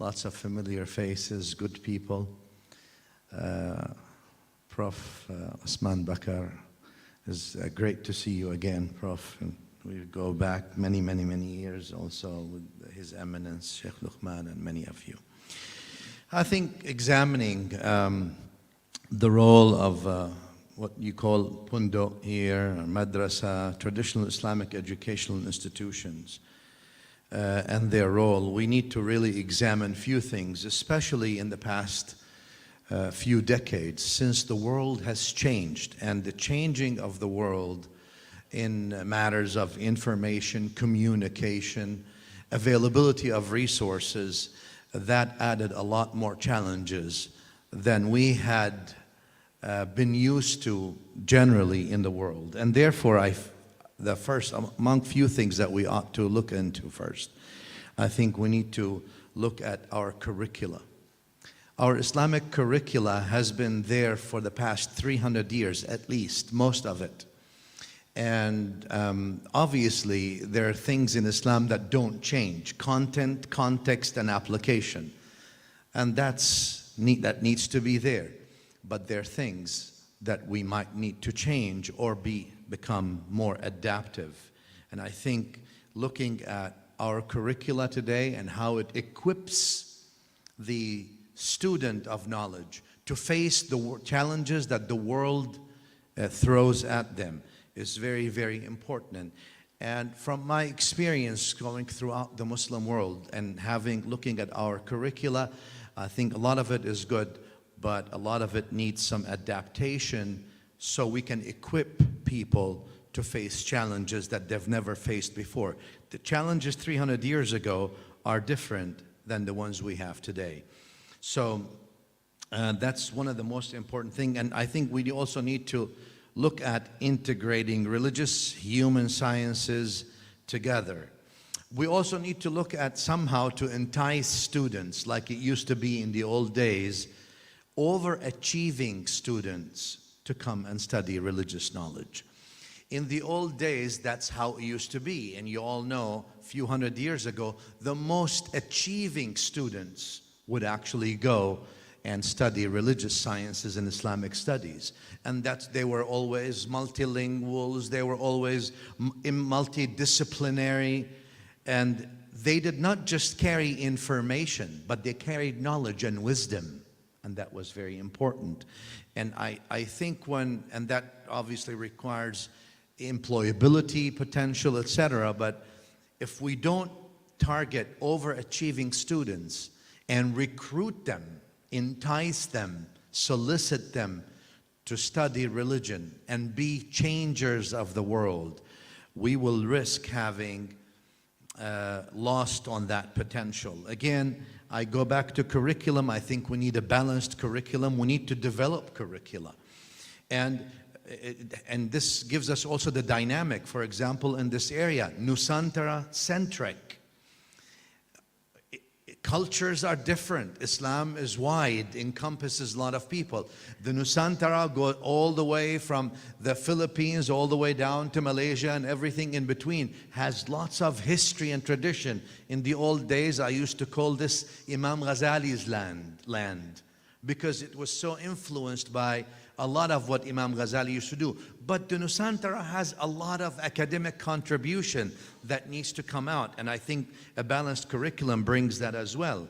lots of familiar faces, good people. Prof. Osman Bakr, it's great to see you again, Prof. And we go back many years also with His Eminence, Sheikh Luqman, and many of you. I think examining the role of what you call Pondok here, or Madrasah, traditional Islamic educational institutions, and their role, we need to really examine few things, especially in the past few decades, since the world has changed, and the changing of the world in matters of information, communication, availability of resources, that added a lot more challenges than we had been used to generally in the world. And therefore, the first, among few things that we ought to look into first, I think we need to look at our curricula. Our Islamic curricula has been there for the past 300 years, at least, most of it. And obviously, there are things in Islam that don't change: content, context, and application. And that needs to be there. But there are things that we might need to change or become more adaptive. And I think looking at our curricula today and how it equips the student of knowledge to face the challenges that the world throws at them is very important. And from my experience going throughout the Muslim world and looking at our curricula, I think a lot of it is good, but a lot of it needs some adaptation so we can equip people to face challenges that they've never faced before. The challenges 300 years ago are different than the ones we have today. So that's one of the most important things. And I think we also need to look at integrating religious, human sciences together. We also need to look at somehow to entice students, like it used to be in the old days, overachieving students to come and study religious knowledge. In the old days, that's how it used to be. And you all know, a few hundred years ago, the most achieving students would actually go and study religious sciences and Islamic studies. And they were always multilinguals, they were always multidisciplinary, and they did not just carry information, but they carried knowledge and wisdom, and that was very important. And I think and that obviously requires employability potential, etc. But if we don't target overachieving students and recruit them, entice them, solicit them to study religion and be changers of the world, we will risk having lost on that potential. Again, I go back to curriculum. I think we need a balanced curriculum. We need to develop curricula. And this gives us also the dynamic, for example, in this area, Nusantara-centric. Cultures are different. Islam is wide, encompasses a lot of people. The Nusantara go all the way from the Philippines all the way down to Malaysia, and everything in between has lots of history and tradition. In the old days, I used to call this Imam Ghazali's land because it was so influenced by a lot of what Imam Ghazali used to do. But the Nusantara has a lot of academic contribution that needs to come out. And I think a balanced curriculum brings that as well,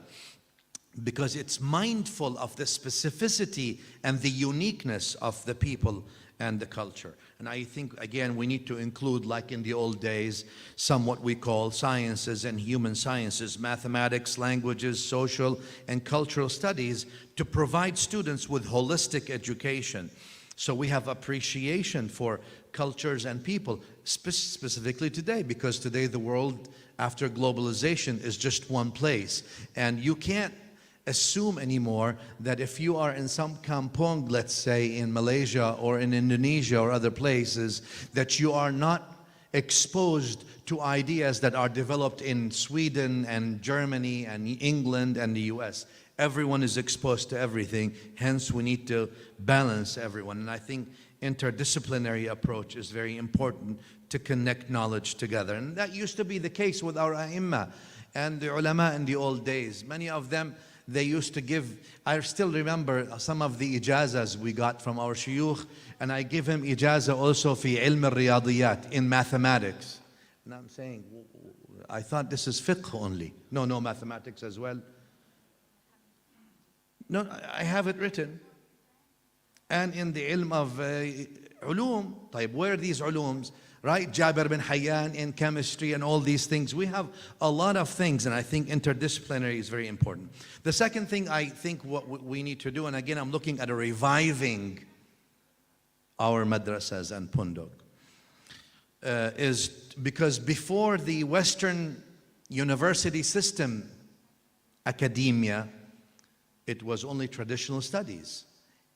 because it's mindful of the specificity and the uniqueness of the people and the culture. And I think, again, we need to include, like in the old days, some what we call sciences and human sciences, mathematics, languages, social and cultural studies, to provide students with holistic education. So we have appreciation for cultures and people, specifically today, because today the world, after globalization, is just one place. And you can't assume anymore that if you are in some kampung, let's say in Malaysia or in Indonesia or other places, that you are not exposed to ideas that are developed in Sweden and Germany and England and the US. Everyone is exposed to everything, hence we need to balance everyone. And I think interdisciplinary approach is very important to connect knowledge together. And that used to be the case with our ai And the ulama in the old days, many of them, they used to give, I still remember some of the ijazas we got from our shuyukh, and I give him ijaza also fi ilm al-riyadiyat, in mathematics. And I'm saying, I thought this is fiqh only. No, mathematics as well. No, I have it written. And in the ilm of ulum, طيب, where are these ulums? Right, Jabir bin Hayyan in chemistry and all these things. We have a lot of things, and I think interdisciplinary is very important. The second thing I think what we need to do, and again I'm looking at a reviving our madrasas and Pondok, is because before the Western university system, academia, it was only traditional studies.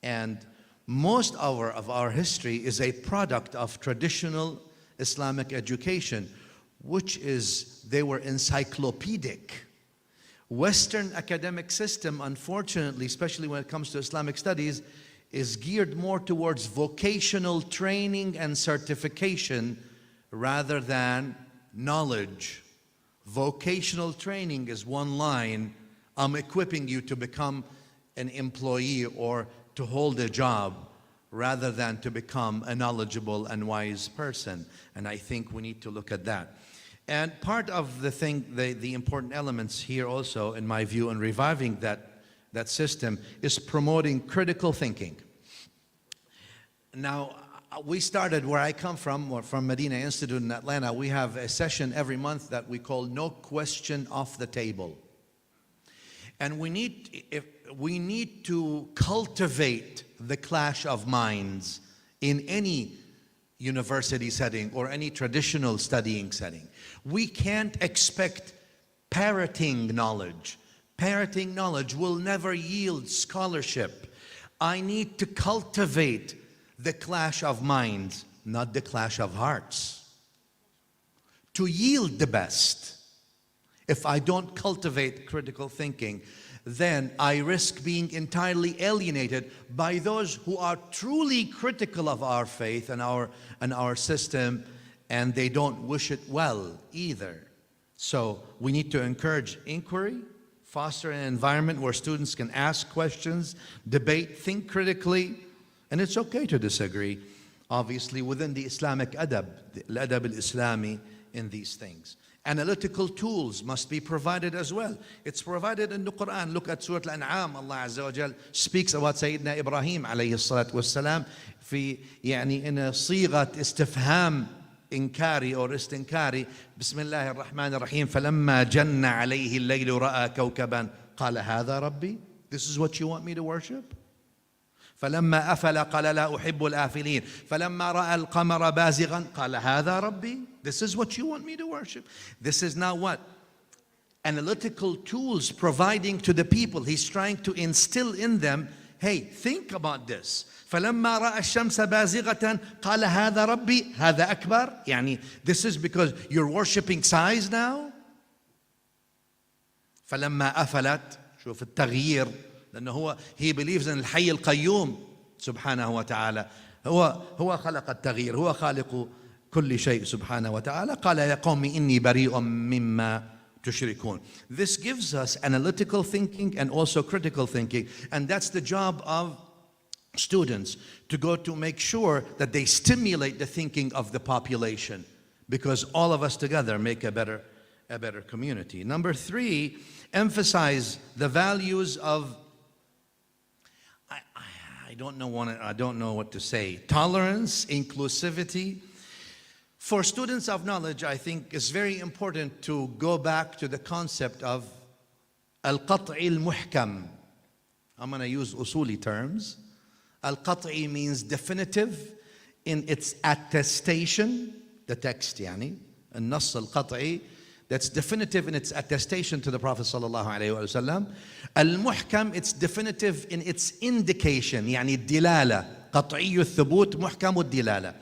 And most of our history is a product of traditional Islamic education, which is, they were encyclopedic. Western academic system, unfortunately, especially when it comes to Islamic studies, is geared more towards vocational training and certification rather than knowledge. Vocational training is one line, I'm equipping you to become an employee or to hold a job, rather than to become a knowledgeable and wise person. And I think we need to look at that. And part of the thing, the important elements here also, in my view, in reviving that system, is promoting critical thinking. Now, we started where I come from, or from Medina Institute in Atlanta. We have a session every month that we call No Question Off the Table. And we need to cultivate the clash of minds in any university setting or any traditional studying setting. We can't expect parroting knowledge. Parroting knowledge will never yield scholarship. I need to cultivate the clash of minds, not the clash of hearts, to yield the best. If I don't cultivate critical thinking, then I risk being entirely alienated by those who are truly critical of our faith and our system, and they don't wish it well either. So we need to encourage inquiry, foster an environment where students can ask questions, debate, think critically, and it's okay to disagree, obviously within the Islamic adab, the adab al-Islami, in these things. Analytical tools must be provided as well. It's provided in the Quran. Look at Surah Al-An'am. Allah Azza wa Jal speaks about Sayyidina Ibrahim alayhi salatu wassalam في يعني in صيغة استفهام إنكاري or استنكاري. بسم الله الرحمن الرحيم. فلما جن عليه الليل رأى كوكبا قال هذا ربي. This is what you want me to worship? فلما أفل قال لا أحب الآفلين. فلما رأى القمر بازغا قال هذا ربي. This is what you want me to worship? This is now what? Analytical tools providing to the people. He's trying to instill in them, hey, think about this. فلما رأى الشمس بازغة قال هذا ربي هذا أكبر. يعني this is because you're worshiping size now. فلما أفلت, شوف التغيير, لأنه he believes in الحي القيوم سبحانه وتعالى. هو خلق التغيير, هو خالق كل شيء سبحانه وتعالى. قال يا قوم إني بريء مما تشركون. This gives us analytical thinking and also critical thinking, and that's the job of students, to go to make sure that they stimulate the thinking of the population, because all of us together make a better community. Number 3, emphasize the values of, I don't know what to say, tolerance, inclusivity. For students of knowledge, I think it's very important to go back to the concept of al-qat'i al-muhkam. I'm going to use usuli terms. Al-qat'i means definitive in its attestation, the text يعني, النص القطعي, that's definitive in its attestation to the Prophet sallallahu alaihi wasallam. Al-muhkam, it's definitive in its indication, يعني الدلالة, قطعي الثبوت محكم الدلالة.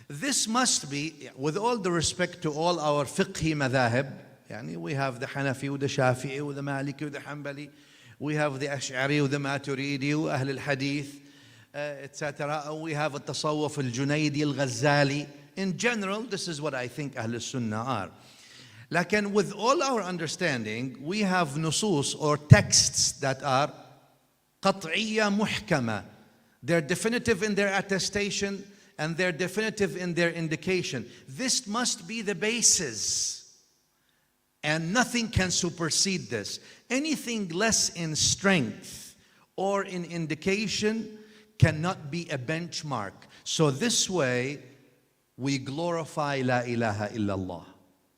This must be, with all the respect to all our fiqhi madhahib, يعني we have the Hanafi, the Shafi'i, the Maliki, the Hanbali, we have the Ash'ari, the Maturidi, Ahl al-Hadith, etc. We have the Tasawwuf al-Junaydi, al-Ghazali. In general, this is what I think Ahl al-Sunnah are. Lakin with all our understanding, we have nusus or texts that are qat'iyya muhkama. They're definitive in their attestation and they're definitive in their indication. This must be the basis. And nothing can supersede this. Anything less in strength or in indication cannot be a benchmark. So this way, we glorify La ilaha illallah.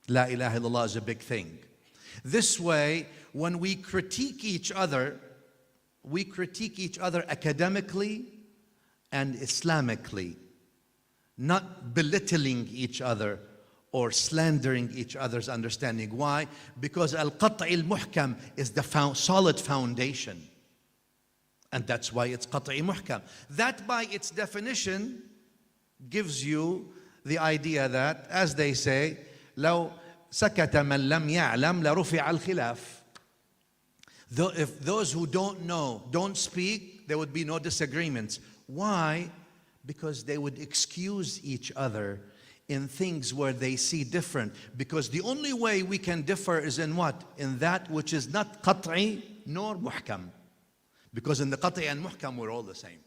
La ilaha illallah is a big thing. This way, when we critique each other academically and Islamically, not belittling each other or slandering each other's understanding. Why? Because al-qat'i al-muhkam is the solid foundation. And that's why it's qat'i muhkam. That by its definition gives you the idea that, as they say, لو سكت من لم يعلم لرفع الخلاف. If those who don't know don't speak, there would be no disagreements. Why? Because they would excuse each other in things where they see different. Because the only way we can differ is in what? In that which is not qat'i nor muhkam. Because in the qat'i and muhkam we're all the same.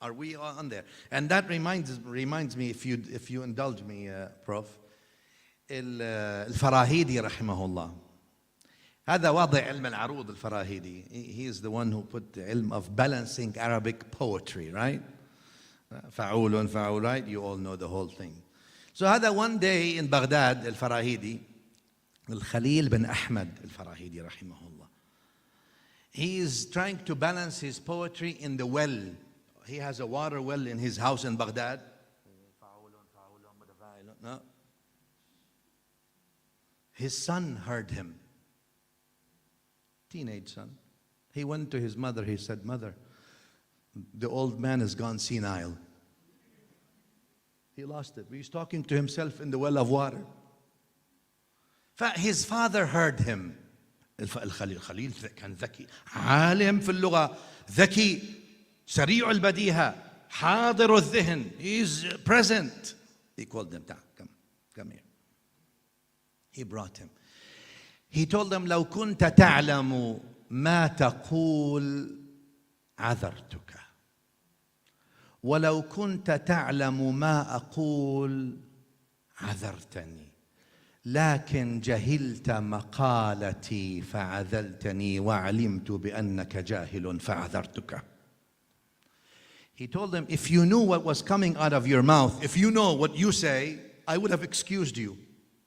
Are we on there? And that reminds me, if you indulge me, Prof. الفراهيدي رحمه الله. هذا واضع علم العروض الفراهيدي. He is the one who put the ilm of balancing Arabic poetry, right? فعول فعول, right? You all know the whole thing. So هذا one day in Baghdad, الفراهيدي, الخليل بن أحمد الفراهيدي رحمه الله. He is trying to balance his poetry in the well. He has a water well in his house in Baghdad. No. His son heard him. Teenage son. He went to his mother. He said, "Mother, the old man has gone senile. He lost it. He's talking to himself in the well of water." His father heard him. الخليل كان ذكي عالم في اللغة ذكي سريع البديهة حاضر الذهن. He's present. He called them, come here. He brought him. He told them, لو كنت تعلم ما تقول عذرتك ولو كنت تعلم ما أقول عذرتني لكن جهلت مقالتي فعذلتني وعلمت بأنك جاهل فعذرتك. He told them, if you knew what was coming out of your mouth, if you know what you say, I would have excused you.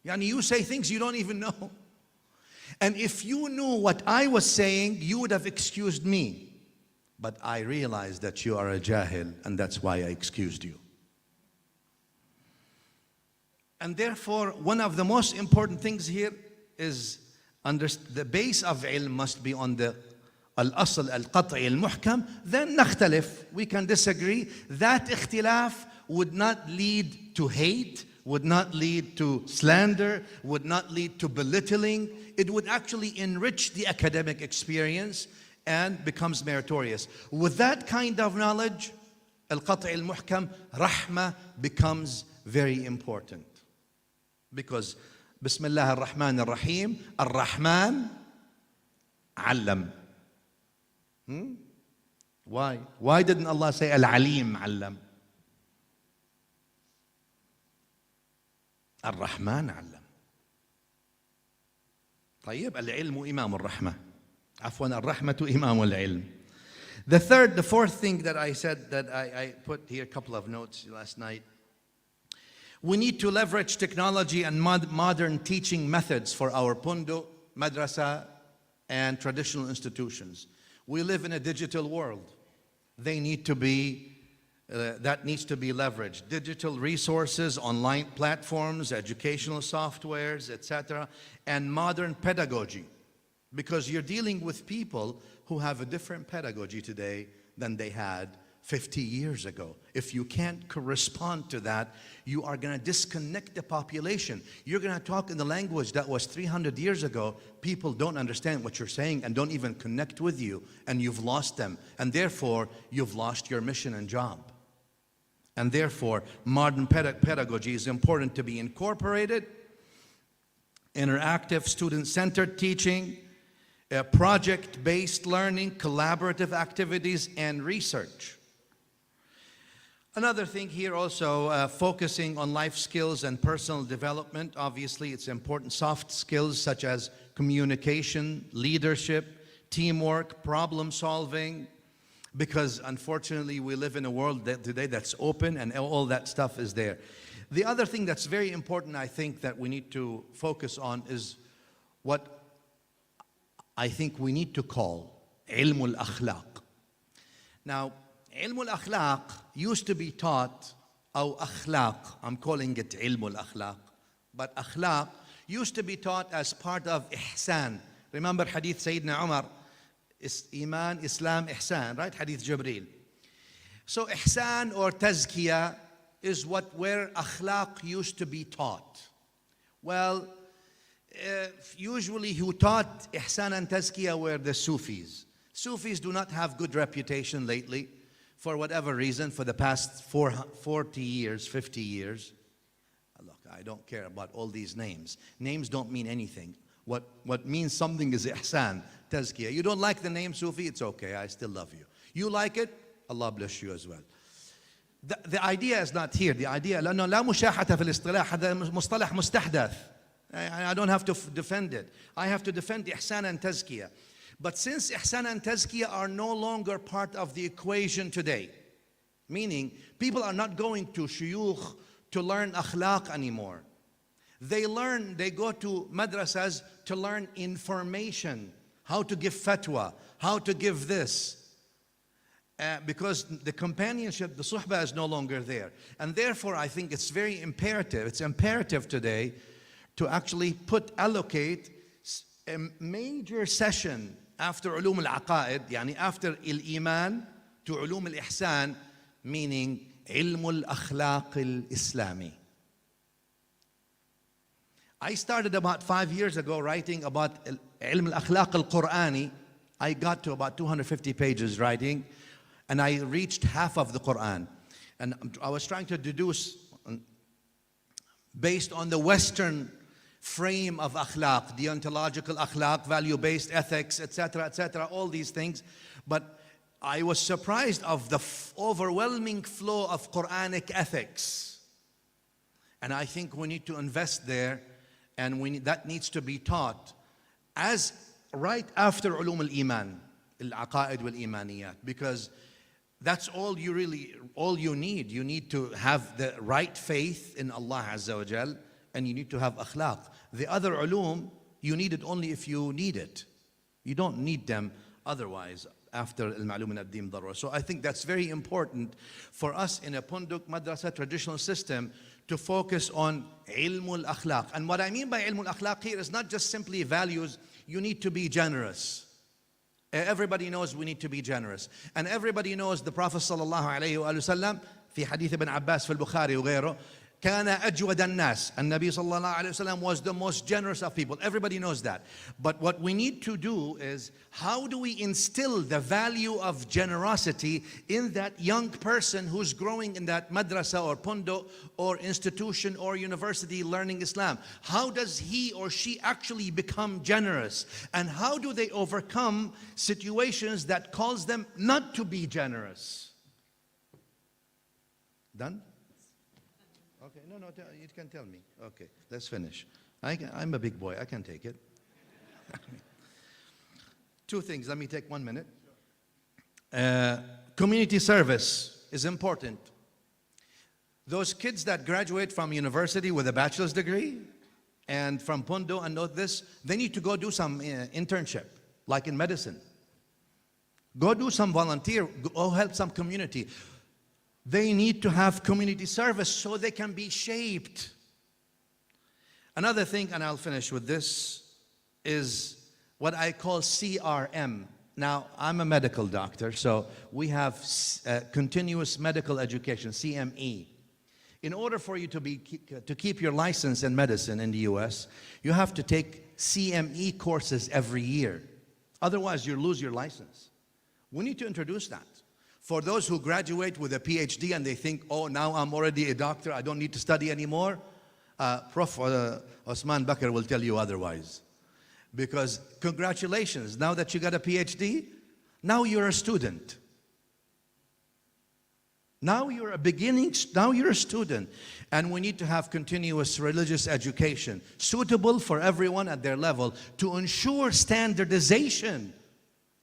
Yani you say things you don't even know. And if you knew what I was saying, you would have excused me. But I realized that you are a jahil, and that's why I excused you. And therefore, one of the most important things here is the base of ilm must be on the al-asl al-qat'i al-muhkam. Then nakhtalif, we can disagree. That ikhtilaf would not lead to hate, would not lead to slander, would not lead to belittling. It would actually enrich the academic experience and becomes meritorious. With that kind of knowledge, al-qat'i al-muhkam, rahmah becomes very important. Because Bismillah ar-Rahman ar-Rahim, ar-Rahman allam. Why? Why didn't Allah say al-Alim allam? Ar-Rahman allam. طيب العلم إمام الرحمة. عفوا الرحمة إمام العلم. The fourth thing that I said, that I put here a couple of notes last night. We need to leverage technology and modern teaching methods for our Pondok, Madrasah, and traditional institutions. We live in a digital world. That needs to be leveraged. Digital resources, online platforms, educational softwares, etc., and modern pedagogy. Because you're dealing with people who have a different pedagogy today than they had 50 years ago. If you can't correspond to that, you are going to disconnect the population. You're going to talk in the language that was 300 years ago. People don't understand what you're saying and don't even connect with you, and you've lost them. And therefore, you've lost your mission and job. And therefore, modern pedagogy is important to be incorporated. interactive student-centered teaching, project-based learning, collaborative activities, and research. Another thing here also, focusing on life skills and personal development. Obviously, it's important. Soft skills such as communication, leadership, teamwork, problem solving, because unfortunately we live in a world today that's open and all that stuff is there. The other thing that's very important, I think, that we need to focus on is what I think we need to call ilm al-akhlaq. Now, ilm al-akhlaq used to be taught, or akhlaq, I'm calling it ilm al-akhlaq, but akhlaq used to be taught as part of ihsan. Remember hadith Sayyidina Umar, Iman, Islam, ihsan, right? Hadith Jibreel. So ihsan or tazkiyah is where akhlaq used to be taught. Well, usually who taught ihsan and tazkiyah were the Sufis. Sufis do not have good reputation lately for whatever reason for the past 40 years, 50 years. Look, I don't care about all these names. Names don't mean anything. What means something is ihsan, tazkiyah. You don't like the name Sufi, it's okay, I still love you. You like it, Allah bless you as well. The idea is not here. The idea, لأنه لا مشاحة في الاصطلاح. هذا مصطلح مستحدث. I don't have to defend it. I have to defend ihsan and tazkiyah. But since ihsan and tazkiyah are no longer part of the equation today, meaning people are not going to shuyukh to learn akhlaq anymore. They go to madrasas to learn information, how to give fatwa, how to give this. Because the companionship, the suhbah is no longer there. And therefore I think it's very imperative, it's imperative today to actually allocate a major session after ulum al-aqaid, yani after al-iman to ulum al-ihsan, meaning ilm al-akhlaq al-islami. I started about 5 years ago writing about ilm al-akhlaq al-Qur'ani. I got to about 250 pages writing, and I reached half of the Quran. And I was trying to deduce based on the Western frame of akhlaq, deontological akhlaq, value-based ethics, etc., all these things. But I was surprised of the overwhelming flow of Quranic ethics. And I think we need to invest there, and that needs to be taught as right after ulum al-iman, al-aqaid wal-imaniyat, because that's all you need. You need to have the right faith in Allah Azza wa Jal, and you need to have akhlaq. The other ulum, you need it only if you need it. You don't need them otherwise after al-ma'lum min ad-din darura. So I think that's very important for us in a Pondok madrasa traditional system to focus on ilm al-akhlaq. And what I mean by ilm al-akhlaq here is not just simply values. You need to be generous. Everybody knows we need to be generous. And everybody knows the Prophet sallallahu alayhi wa sallam في حديث ابن عباس في البخاري وغيره كان أجود الناس. النبي صلى الله عليه وسلم was the most generous of people. Everybody knows that. But what we need to do is, how do we instill the value of generosity in that young person who's growing in that madrasa or Pondok or institution or university learning Islam? How does he or she actually become generous? And how do they overcome situations that cause them not to be generous? Done? Okay, no, you can tell me. Okay, let's finish. I'm a big boy, I can take it. Two things, let me take 1 minute. Community service is important. Those kids that graduate from university with a bachelor's degree and from Pondok and know this, they need to go do some internship, like in medicine. Go do some volunteer, go help some community. They need to have community service so they can be shaped. Another thing, and I'll finish with this, is what I call CRM. Now, I'm a medical doctor, so we have continuous medical education, CME. In order for you to keep your license in medicine in the US, you have to take CME courses every year. Otherwise, you lose your license. We need to introduce that. For those who graduate with a PhD and they think, oh, now I'm already a doctor, I don't need to study anymore. Prof. Osman Bakr will tell you otherwise. Because congratulations, now that you got a PhD, now you're a student. Now you're a student. And we need to have continuous religious education, suitable for everyone at their level, to ensure standardization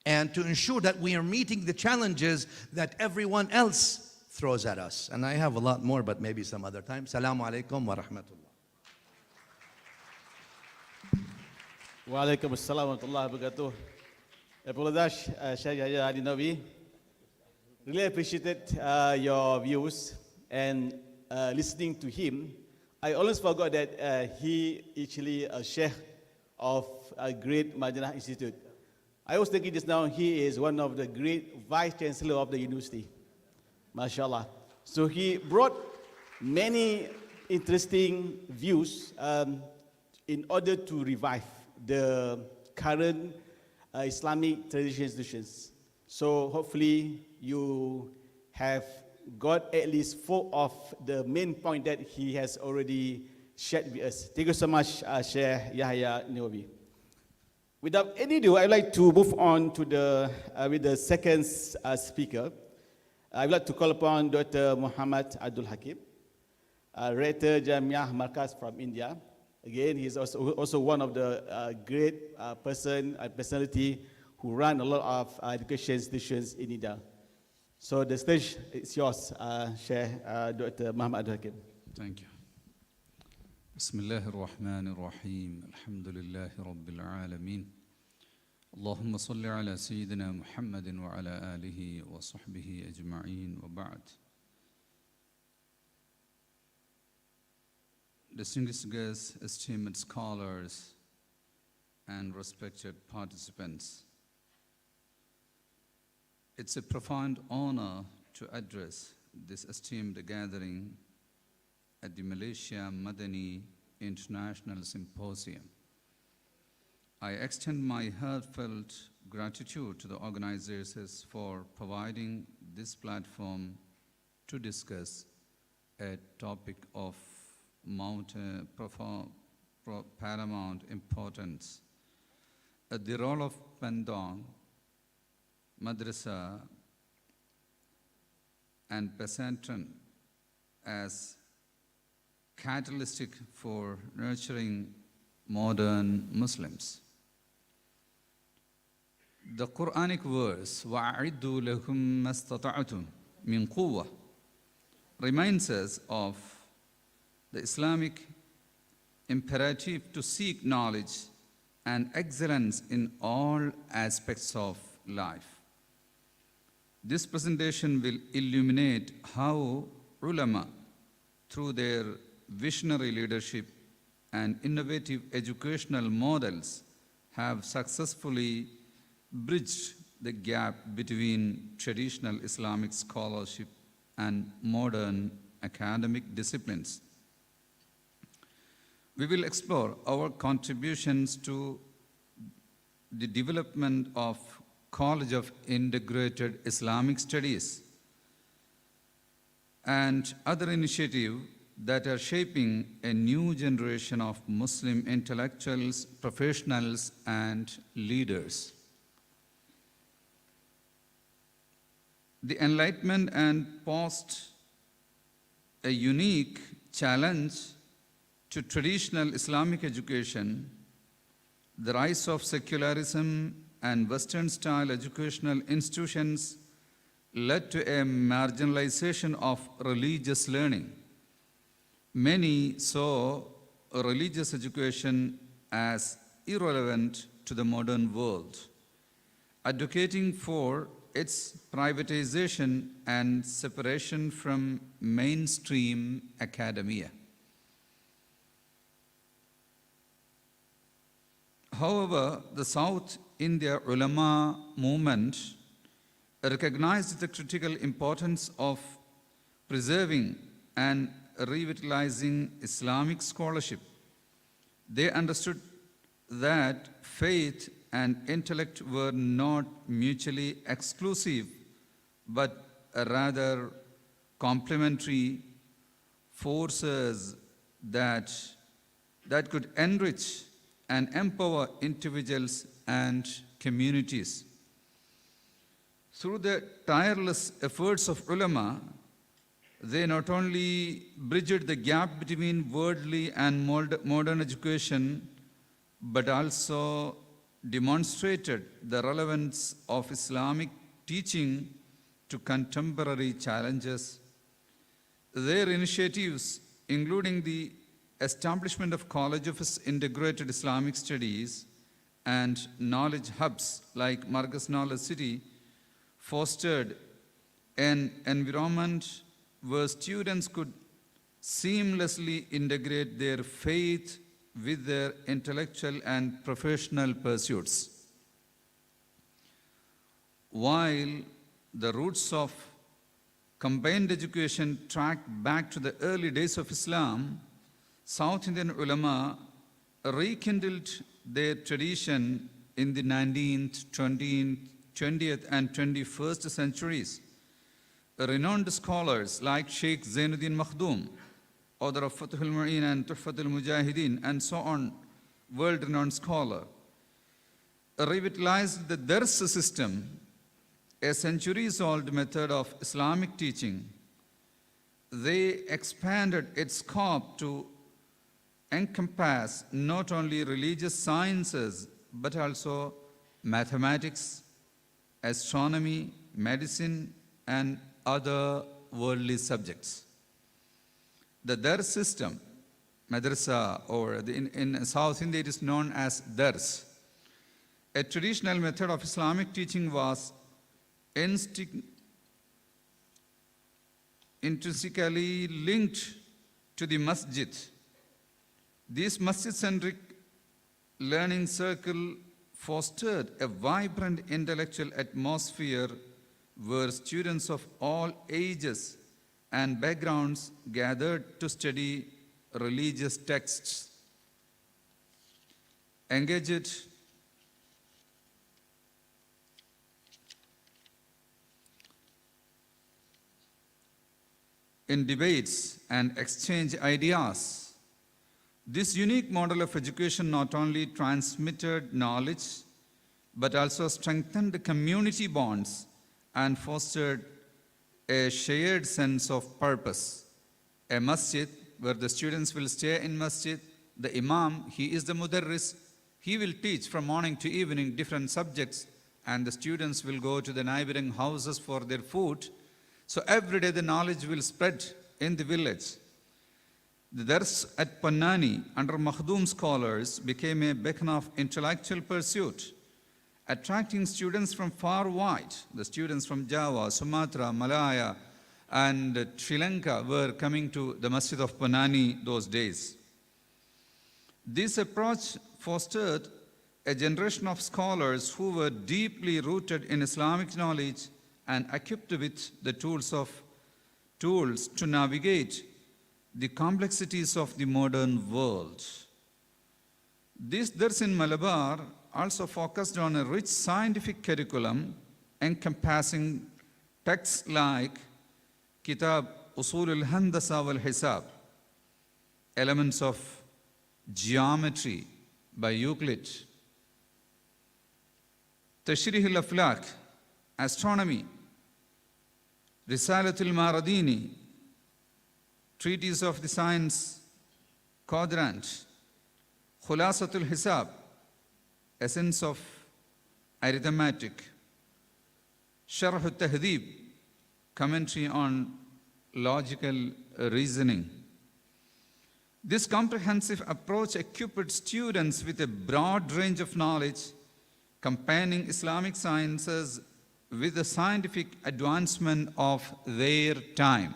and to ensure that we are meeting the challenges that everyone else throws at us. And I have a lot more, but maybe some other time. Assalamu alaikum wa rahmatullah. Wa alaikum assalam wa rahmatullahi wa barakatuh. Apologize, Syaikh Yahya al-Ninowy. Really appreciated your views and listening to him. I almost forgot that he actually a Syeikh of a great Madani Institute. I was thinking just now he is one of the great vice chancellor of the university. MashaAllah. So he brought many interesting views in order to revive the current Islamic tradition institutions. So hopefully you have got at least 4 of the main point that he has already shared with us. Thank you so much, Syaikh Yahya al-Ninowy. Without any ado, I'd like to move on to with the second speaker. I'd like to call upon Dr. Muhammad Abdul Hakeem, Rector Jamia Markaz from India. Again, he's also one of the great personality who run a lot of education institutions in India. So the stage is yours, Syaikh Dr. Muhammad Abdul Hakeem. Thank you. Bismillahir Rahmanir Rahim. Alhamdulillahi Rabbil Alameen. Allahumma salli ala Sayyidina Muhammadin wa ala alihi wa sahbihi ajma'in wa ba'd. Distinguished guests, esteemed scholars, and respected participants, it's a profound honor to address this esteemed gathering at the Malaysia Madani International Symposium. I extend my heartfelt gratitude to the organizers for providing this platform to discuss a topic of paramount importance. The role of Pondok, Madrasah and Pesantren as catalytic for nurturing modern Muslims. The Quranic verse, وَأَعِدُّوا لَهُمْ مَا اسْتَطَعْتُمْ مِنْ قُوَّةٍ, reminds us of the Islamic imperative to seek knowledge and excellence in all aspects of life. This presentation will illuminate how ulama, through their visionary leadership and innovative educational models, have successfully bridged the gap between traditional Islamic scholarship and modern academic disciplines. We will explore our contributions to the development of College of Integrated Islamic Studies and other initiatives that are shaping a new generation of Muslim intellectuals, professionals, and leaders. The Enlightenment and posed a unique challenge to traditional Islamic education. The rise of secularism and Western-style educational institutions led to a marginalization of religious learning. Many saw religious education as irrelevant to the modern world, advocating for its privatization and separation from mainstream academia. However, the South India ulama movement recognized the critical importance of preserving and revitalizing Islamic scholarship. They understood that faith and intellect were not mutually exclusive, but rather complementary forces that could enrich and empower individuals and communities. Through the tireless efforts of ulama, they not only bridged the gap between worldly and modern education, but also demonstrated the relevance of Islamic teaching to contemporary challenges. Their initiatives, including the establishment of College of Integrated Islamic Studies and knowledge hubs like Markaz Knowledge City, fostered an environment where students could seamlessly integrate their faith with their intellectual and professional pursuits. While the roots of combined education track back to the early days of Islam, South Indian ulama rekindled their tradition in the 19th, 20th and 21st centuries. Renowned scholars like Sheikh Zainuddin Makhdoom, author of Fathul Mu'in and Tuhfatul Mujahideen, and so on, world-renowned scholar, revitalized the Dars system, a centuries-old method of Islamic teaching. They expanded its scope to encompass not only religious sciences, but also mathematics, astronomy, medicine, and other worldly subjects. The Dars system, Madrasah, or in South India it is known as Dars, a traditional method of Islamic teaching, was intrinsically linked to the masjid. This masjid-centric learning circle fostered a vibrant intellectual atmosphere where students of all ages and backgrounds gathered to study religious texts, engaged in debates and exchange ideas. This unique model of education not only transmitted knowledge, but also strengthened the community bonds and fostered a shared sense of purpose. A masjid where the students will stay in masjid, the imam, he is the mudarris, he will teach from morning to evening different subjects, and the students will go to the neighboring houses for their food. So every day the knowledge will spread in the village. The Dars at Madani under Makhdoom scholars became a beacon of intellectual pursuit, attracting students from far wide. The students from Java, Sumatra, Malaya, and Sri Lanka were coming to the Masjid of Madani those days. This approach fostered a generation of scholars who were deeply rooted in Islamic knowledge and equipped with the tools to navigate the complexities of the modern world. This Dars in Malabar also focused on a rich scientific curriculum encompassing texts like Kitab Usul al-Handasa wal-Hisab, elements of geometry by Euclid, Tashrih al-Aflaq, astronomy, Risalat al-Maradini, treatise of the science quadrant, Khulasat al-Hisab, essence of arithmetic, Sharh al-Tahdhib, commentary on logical reasoning. This comprehensive approach equipped students with a broad range of knowledge, combining Islamic sciences with the scientific advancement of their time.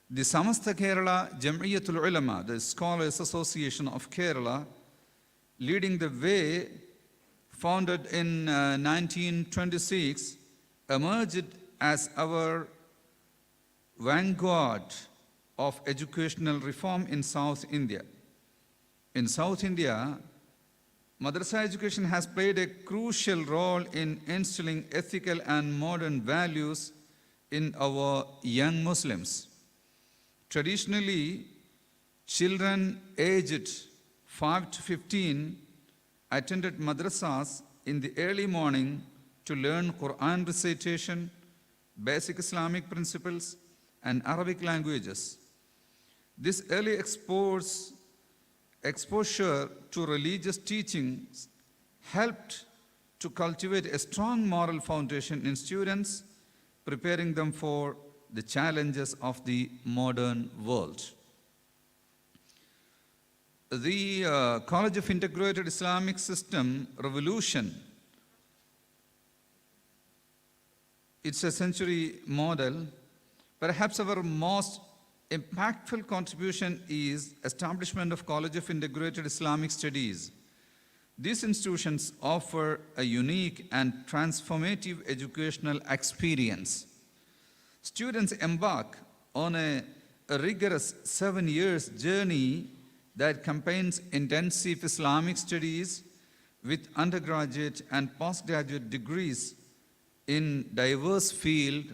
The Samasta Kerala Jamiatul Ulama, the Scholars Association of Kerala, leading the way, founded in 1926, emerged as our vanguard of educational reform in South India. In South India, Madrasa education has played a crucial role in instilling ethical and modern values in our young Muslims. Traditionally, Children aged 5 to 15 attended madrasas in the early morning to learn Quran recitation, basic Islamic principles, and Arabic languages. This early exposure to religious teachings helped to cultivate a strong moral foundation in students, preparing them for the challenges of the modern world. The College of Integrated Islamic System revolution, it's a century model. Perhaps our most impactful contribution is establishment of College of Integrated Islamic Studies. These institutions offer a unique and transformative educational experience. Students embark on a rigorous 7 years journey that combines intensive Islamic studies with undergraduate and postgraduate degrees in diverse fields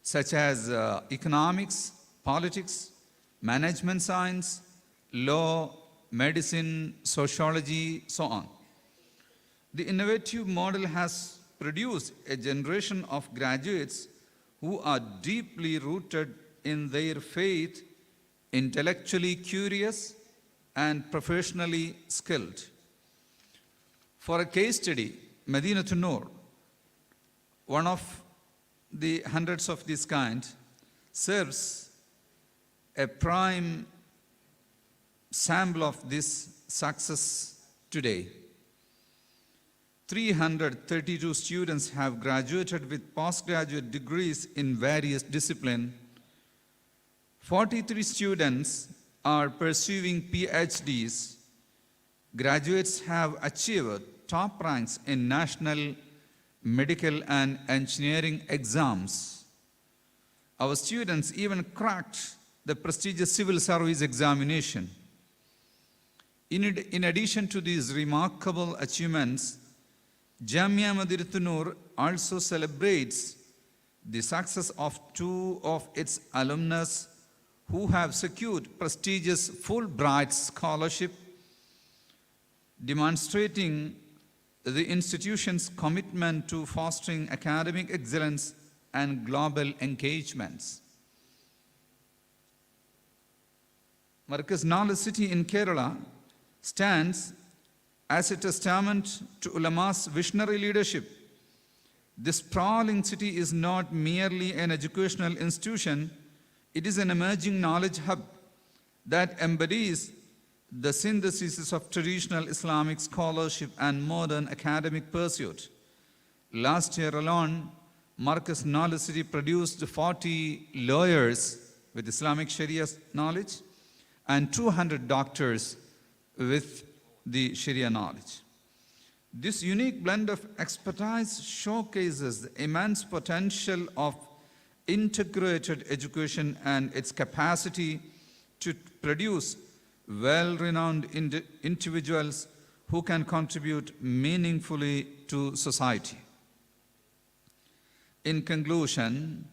such as economics, politics, management science, law, medicine, sociology, so on. The innovative model has produced a generation of graduates who are deeply rooted in their faith, intellectually curious, and professionally skilled. For a case study, Medina to Noor, one of the hundreds of this kind, serves a prime sample of this success today. 332 students have graduated with postgraduate degrees in various disciplines. 43 students are pursuing PhDs. Graduates have achieved top ranks in national, medical, and engineering exams. Our students even cracked the prestigious civil service examination. In addition to these remarkable achievements, Jamia Madinatun also celebrates the success of 2 of its alumnus who have secured prestigious Fulbright scholarship, demonstrating the institution's commitment to fostering academic excellence and global engagements. Markaz Knowledge City in Kerala stands as a testament to ulama's visionary leadership. This sprawling city is not merely an educational institution, it is an emerging knowledge hub that embodies the synthesis of traditional Islamic scholarship and modern academic pursuit. Last year alone, Markaz Knowledge City produced 40 lawyers with Islamic Sharia knowledge and 200 doctors with the Sharia knowledge. This unique blend of expertise showcases the immense potential of integrated education and its capacity to produce well-renowned individuals who can contribute meaningfully to society. In conclusion,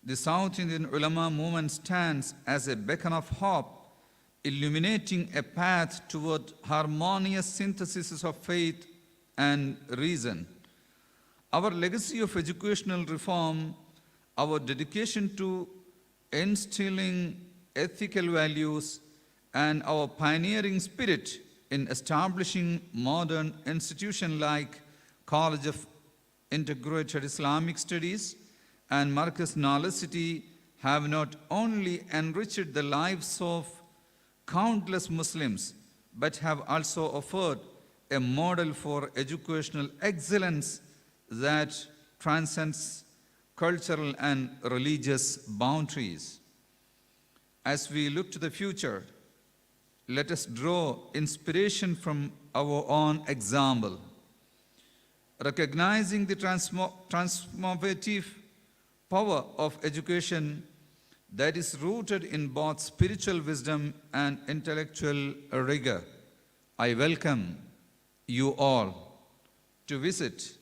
the South Indian Ulama movement stands as a beacon of hope, illuminating a path toward harmonious synthesis of faith and reason. Our legacy of educational reform, our dedication to instilling ethical values, and our pioneering spirit in establishing modern institutions like College of Integrated Islamic Studies and Markaz Knowledge City have not only enriched the lives of countless Muslims, but have also offered a model for educational excellence that transcends cultural and religious boundaries. As we look to the future, let us draw inspiration from our own example, recognizing the transformative power of education that is rooted in both spiritual wisdom and intellectual rigor. I welcome you all to visit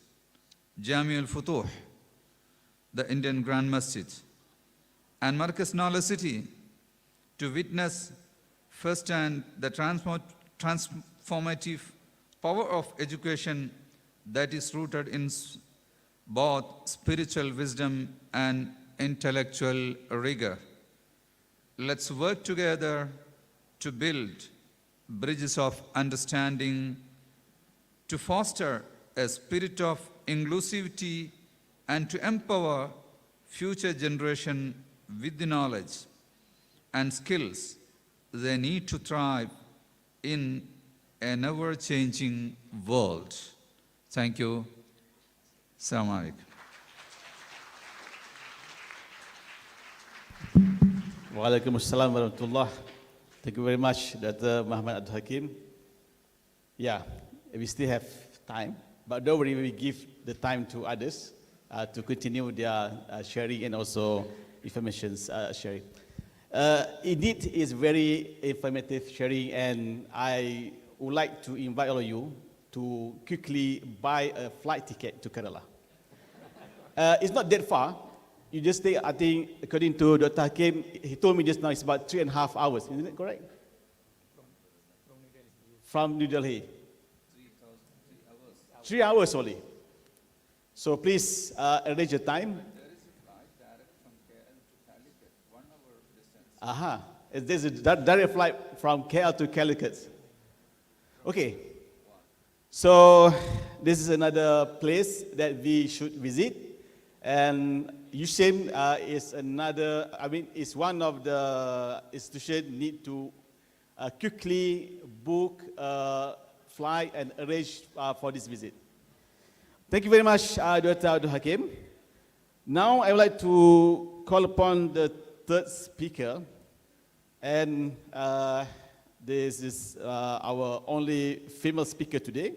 Jamia al-Futuh, the Indian Grand Masjid, and Markaz Knowledge City to witness Firsthand, the transformative power of education that is rooted in both spiritual wisdom and intellectual rigor. Let's work together to build bridges of understanding, to foster a spirit of inclusivity, and to empower future generation with the knowledge and skills they need to thrive in an ever-changing world. Thank you. Assalamu alaikum. Waalaikumsalam warahmatullah. Thank you very much, Dr. Muhammad Abdul Hakeem. Yeah, we still have time, but don't worry, we give the time to others to continue their sharing and also information sharing. Indeed, it's very informative sharing, and I would like to invite all of you to quickly buy a flight ticket to Kerala. It's not that far. You just take, I think, according to Dr. Hakeem, he told me just now it's about 3.5 hours. Isn't it correct? From New Delhi. 3 hours only. So please arrange your time. There is a flight direct from KL to Calicut, 1 hour distance. There's a direct flight from KL to Calicut. Okay. So this is another place that we should visit. And USAM is another, is one of the institutions need to quickly book a flight and arrange for this visit. Thank you very much, Dr. Abdul Hakeem. Now I would like to call upon the third speaker, and this is our only female speaker today.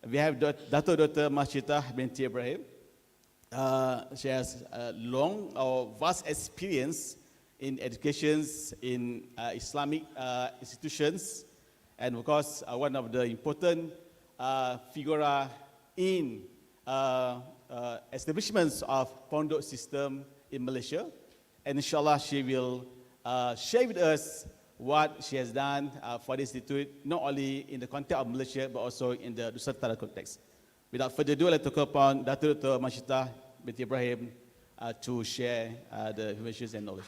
We have Dr. Mashita binti Ibrahim. She has a long or vast experience in education in Islamic institutions, and of course one of the important figure in establishments of Pondok system in Malaysia, and inshallah she will share with us what she has done for the institute, not only in the context of Malaysia but also in the Nusantara context. Without further ado, let's talk upon Dr. Mashita binti Ibrahim to share the information and knowledge.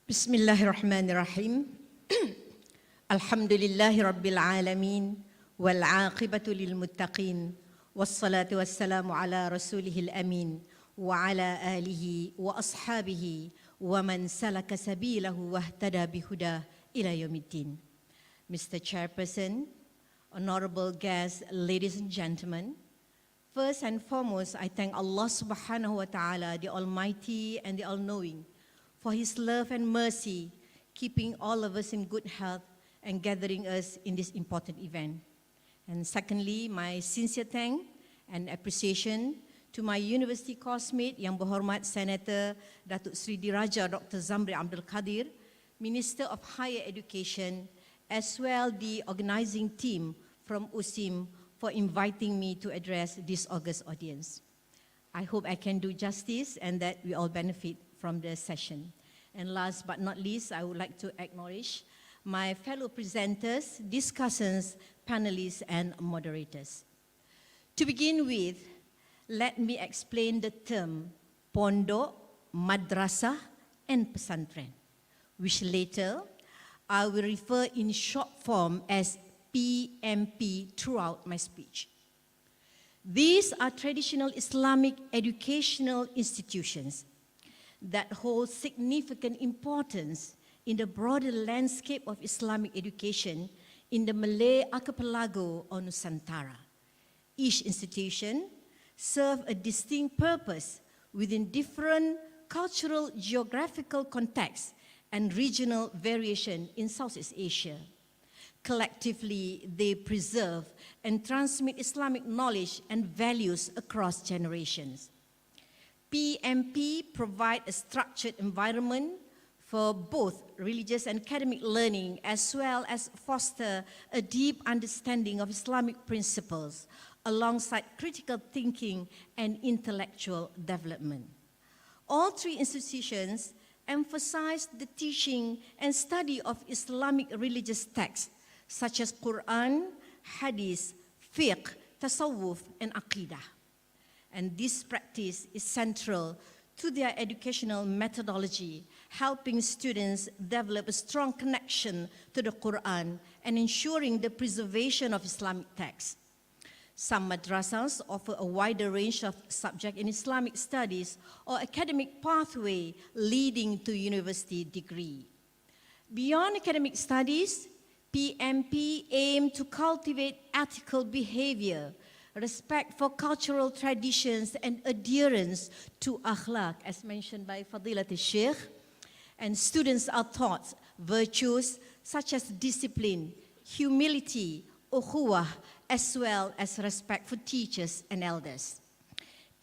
Bismillahirrahmanirrahim. Alhamdulillahi Rabbil Alameen. Wal-aqibatu lil-muttaqin. Wassalatu wassalamu ala rasulihil amin. Wa ala alihi wa ashabihi. Wa man salaka sabilahu wahtada bihuda ila yaumiddin. Mr. Chairperson, honorable guests, ladies and gentlemen, first and foremost, I thank Allah subhanahu wa ta'ala, the Almighty and the All-Knowing, for His love and mercy, keeping all of us in good health and gathering us in this important event. And secondly, my sincere thanks and appreciation to my university classmate Yang Berhormat Senator Datuk Sri Diraja Dr. Zamri Abdul Qadir, Minister of Higher Education, as well the organizing team from USIM for inviting me to address this august audience. I hope I can do justice and that we all benefit from the session. And last but not least, I would like to acknowledge my fellow presenters, discussants, panelists, and moderators. To begin with, let me explain the term Pondok, Madrasah and Pesantren, which later I will refer in short form as PMP throughout my speech. These are traditional Islamic educational institutions that hold significant importance in the broader landscape of Islamic education in the Malay archipelago or Nusantara. Each institution serves a distinct purpose within different cultural, geographical contexts and regional variation in Southeast Asia. Collectively, they preserve and transmit Islamic knowledge and values across generations. PMP provide a structured environment for both religious and academic learning, as well as foster a deep understanding of Islamic principles, alongside critical thinking and intellectual development. All three institutions emphasize the teaching and study of Islamic religious texts such as Quran, Hadith, Fiqh, Tasawwuf, and Aqidah. And this practice is central to their educational methodology, helping students develop a strong connection to the Quran and ensuring the preservation of Islamic texts. Some madrasas offer a wider range of subjects in Islamic studies or academic pathway leading to university degree. Beyond academic studies, PMP aim to cultivate ethical behavior, respect for cultural traditions, and adherence to akhlaq, as mentioned by Fadilat Syaikh. And students are taught virtues such as discipline, humility, ukhuwah, as well as respect for teachers and elders.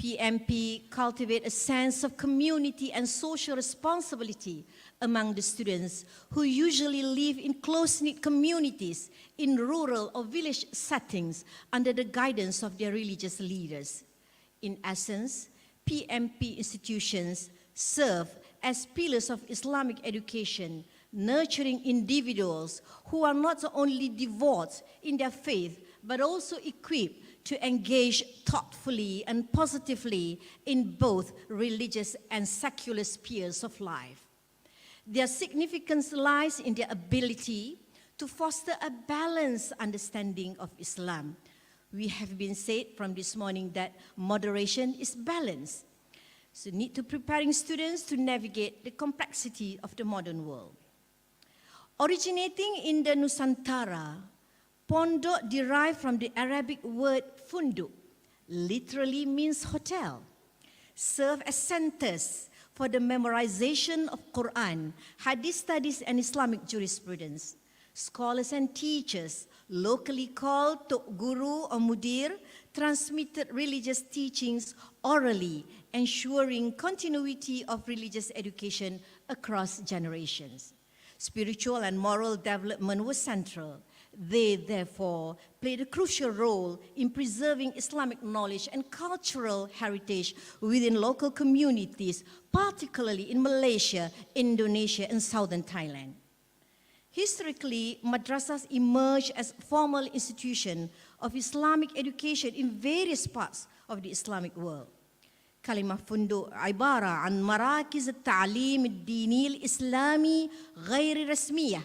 PMP cultivate a sense of community and social responsibility among the students who usually live in close-knit communities in rural or village settings under the guidance of their religious leaders. In essence, PMP institutions serve as pillars of Islamic education, nurturing individuals who are not only devout in their faith, but also equipped to engage thoughtfully and positively in both religious and secular spheres of life. Their significance lies in their ability to foster a balanced understanding of Islam. We have been said from this morning that moderation is balance. So need to preparing students to navigate the complexity of the modern world. Originating in the Nusantara, Pondok derived from the Arabic word funduk, literally means hotel, serve as centers for the memorization of Quran, Hadith studies, and Islamic jurisprudence. Scholars and teachers, locally called Tok Guru or Mudir, transmitted religious teachings orally, ensuring continuity of religious education across generations. Spiritual and moral development was central. They, therefore, played a crucial role in preserving Islamic knowledge and cultural heritage within local communities, particularly in Malaysia, Indonesia, and southern Thailand. Historically, madrasas emerged as formal institutions of Islamic education in various parts of the Islamic world. كلمة فندق عبارة عن مراكز التعليم الديني الإسلامي غير رسمية،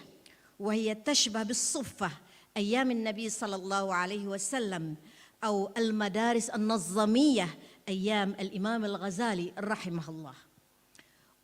وهي تشبه بالصفة أيام النبي صلى الله عليه وسلم أو المدارس النظامية أيام الإمام الغزالي رحمه الله.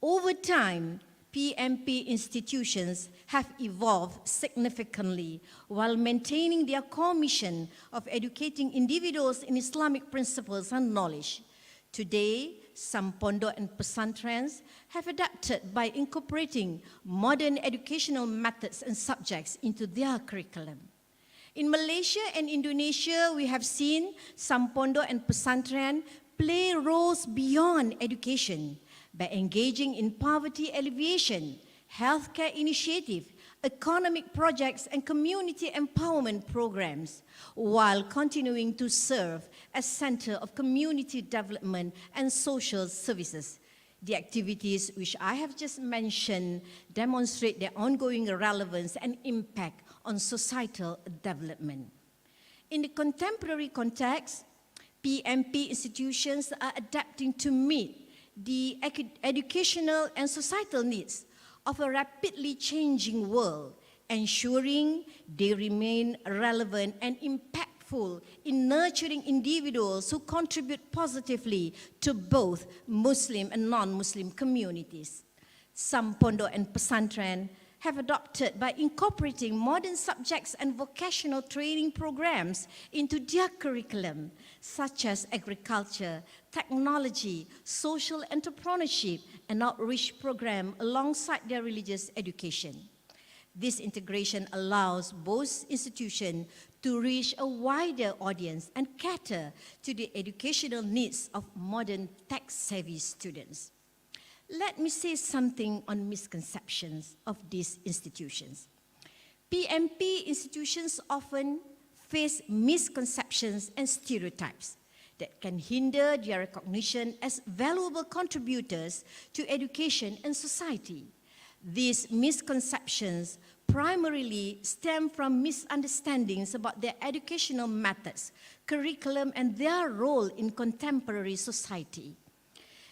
Over time, PMP institutions have evolved significantly while maintaining their core mission of educating individuals in Islamic principles and knowledge. Today, some Pondok and Pesantrens have adapted by incorporating modern educational methods and subjects into their curriculum. In Malaysia and Indonesia, we have seen some Pondok and Pesantren play roles beyond education by engaging in poverty alleviation, healthcare initiative, economic projects, and community empowerment programs, while continuing to serve as center of community development and social services. The activities which I have just mentioned demonstrate their ongoing relevance and impact on societal development. In the contemporary context, PMP institutions are adapting to meet the educational and societal needs of a rapidly changing world, ensuring they remain relevant and impactful in nurturing individuals who contribute positively to both Muslim and non-Muslim communities. Some Pondok and Pesantren have adopted by incorporating modern subjects and vocational training programs into their curriculum, such as agriculture, technology, social entrepreneurship, and outreach program alongside their religious education. This integration allows both institutions to reach a wider audience and cater to the educational needs of modern tech-savvy students. Let me say something on misconceptions of these institutions. PMP institutions often face misconceptions and stereotypes that can hinder their recognition as valuable contributors to education and society. These misconceptions primarily stem from misunderstandings about their educational methods, curriculum, and their role in contemporary society.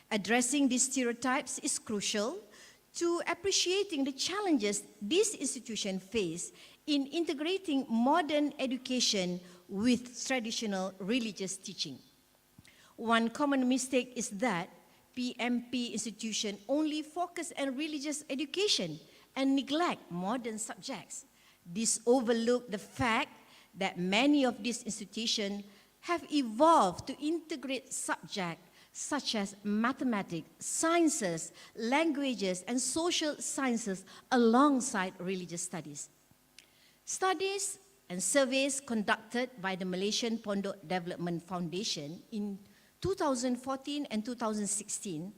Addressing these stereotypes is crucial to appreciating the challenges this institution face in integrating modern education with traditional religious teaching. One common mistake is that PMP institution only focus on religious education and neglect modern subjects. This overlooks the fact that many of these institutions have evolved to integrate subjects such as mathematics, sciences, languages, and social sciences alongside religious studies. Studies and surveys conducted by the Malaysian Pondok Development Foundation in 2014 and 2016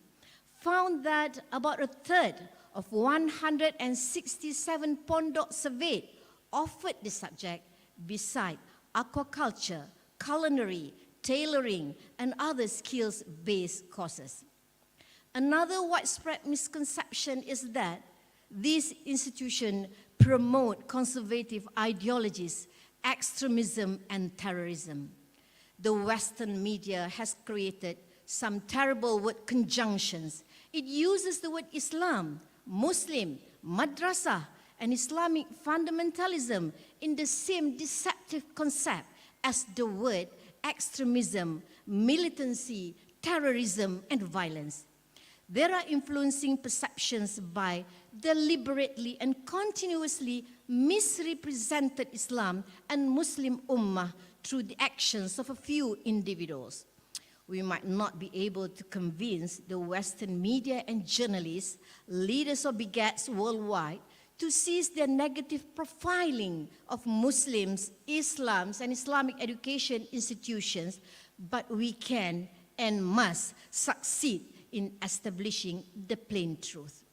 found that about a third of 167 Pondok surveyed offered the subject beside aquaculture, culinary, tailoring, and other skills-based courses. Another widespread misconception is that these institutions promote conservative ideologies, extremism, and terrorism. The Western media has created some terrible word conjunctions. It uses the word Islam, Muslim, Madrasah, and Islamic fundamentalism in the same deceptive concept as the word extremism, militancy, terrorism, and violence. There are influencing perceptions by deliberately and continuously misrepresented Islam and Muslim Ummah through the actions of a few individuals. We might not be able to convince the Western media and journalists, leaders or bigots worldwide, to cease their negative profiling of Muslims, Islams, and Islamic education institutions, but we can and must succeed in establishing the plain truth.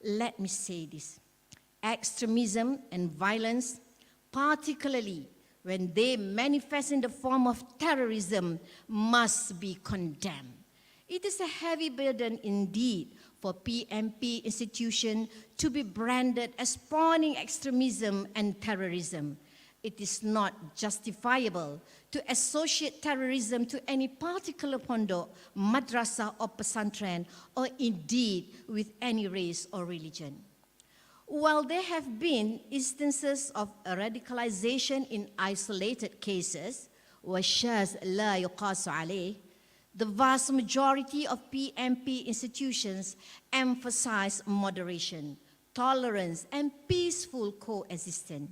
Let me say this: extremism and violence, particularly when they manifest in the form of terrorism, must be condemned. It is a heavy burden indeed for PMP institution to be branded as spawning extremism and terrorism. It is not justifiable to associate terrorism to any particular pondok, madrasah or pesantren, or indeed with any race or religion. While there have been instances of radicalization in isolated cases, وَالشَّاذ لَا يُقَاسُ عَلَيْهِ, the vast majority of PMP institutions emphasize moderation, tolerance, and peaceful coexistence.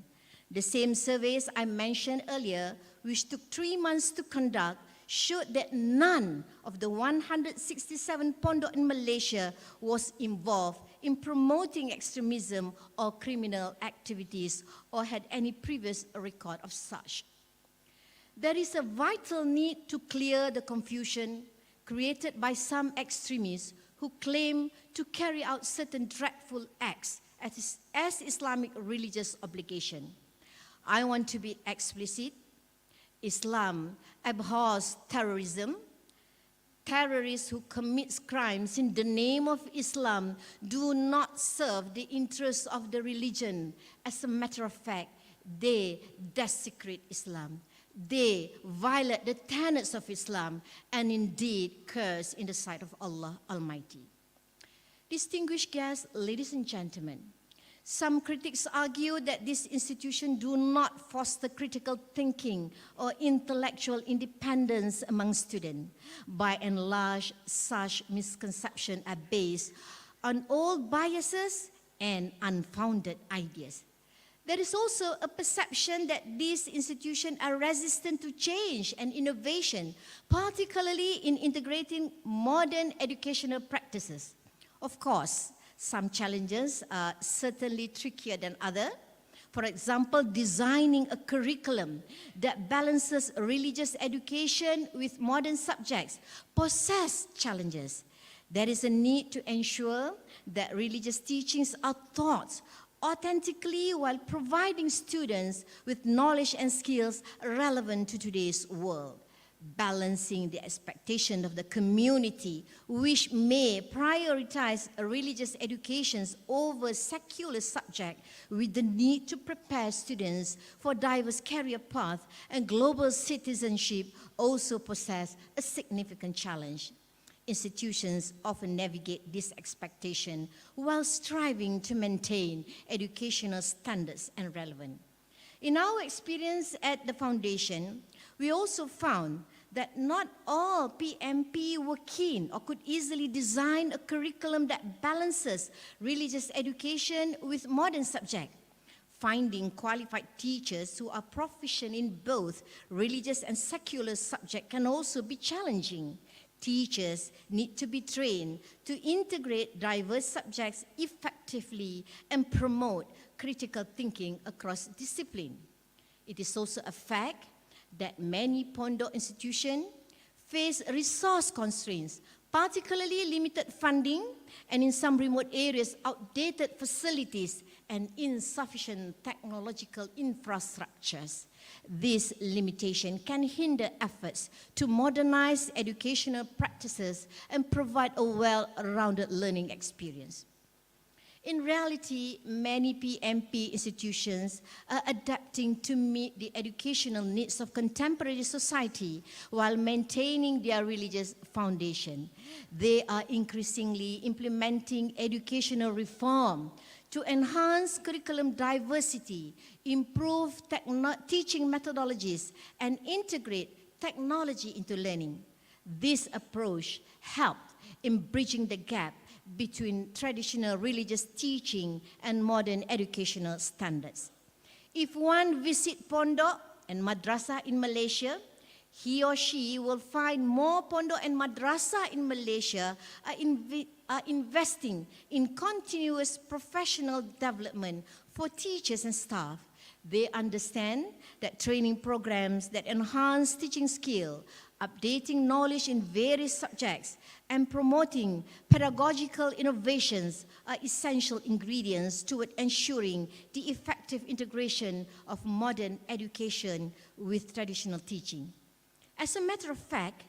The same surveys I mentioned earlier, which took 3 months to conduct, showed that none of the 167 pondok in Malaysia was involved in promoting extremism or criminal activities or had any previous record of such. There is a vital need to clear the confusion created by some extremists who claim to carry out certain dreadful acts as Islamic religious obligation. I want to be explicit. Islam abhors terrorism. Terrorists who commit crimes in the name of Islam do not serve the interests of the religion. As a matter of fact, they desecrate Islam. They violate the tenets of Islam and indeed curse in the sight of Allah Almighty. Distinguished guests, ladies and gentlemen, some critics argue that these institutions do not foster critical thinking or intellectual independence among students. By and large, such misconceptions are based on old biases and unfounded ideas. There is also a perception that these institutions are resistant to change and innovation, particularly in integrating modern educational practices. Of course, some challenges are certainly trickier than others. For example, designing a curriculum that balances religious education with modern subjects poses challenges. There is a need to ensure that religious teachings are taught authentically while providing students with knowledge and skills relevant to today's world, balancing the expectation of the community, which may prioritize religious educations over secular subject, with the need to prepare students for diverse career paths and global citizenship also possess a significant challenge. Institutions often navigate this expectation while striving to maintain educational standards and relevance. In our experience at the foundation, we also found that not all PMP were keen or could easily design a curriculum that balances religious education with modern subjects. Finding qualified teachers who are proficient in both religious and secular subjects can also be challenging. Teachers need to be trained to integrate diverse subjects effectively and promote critical thinking across discipline. It is also a fact that many Pondok institutions face resource constraints, particularly limited funding, and in some remote areas, outdated facilities and insufficient technological infrastructures. This limitation can hinder efforts to modernize educational practices and provide a well-rounded learning experience. In reality, many PMP institutions are adapting to meet the educational needs of contemporary society while maintaining their religious foundation. They are increasingly implementing educational reform to enhance curriculum diversity, improve teaching methodologies, and integrate technology into learning. This approach helped in bridging the gap between traditional religious teaching and modern educational standards. If one visits Pondok and Madrasah in Malaysia, he or she will find more Pondok and Madrasah in Malaysia are investing in continuous professional development for teachers and staff. They understand that training programs that enhance teaching skill, updating knowledge in various subjects, and promoting pedagogical innovations are essential ingredients toward ensuring the effective integration of modern education with traditional teaching. As a matter of fact,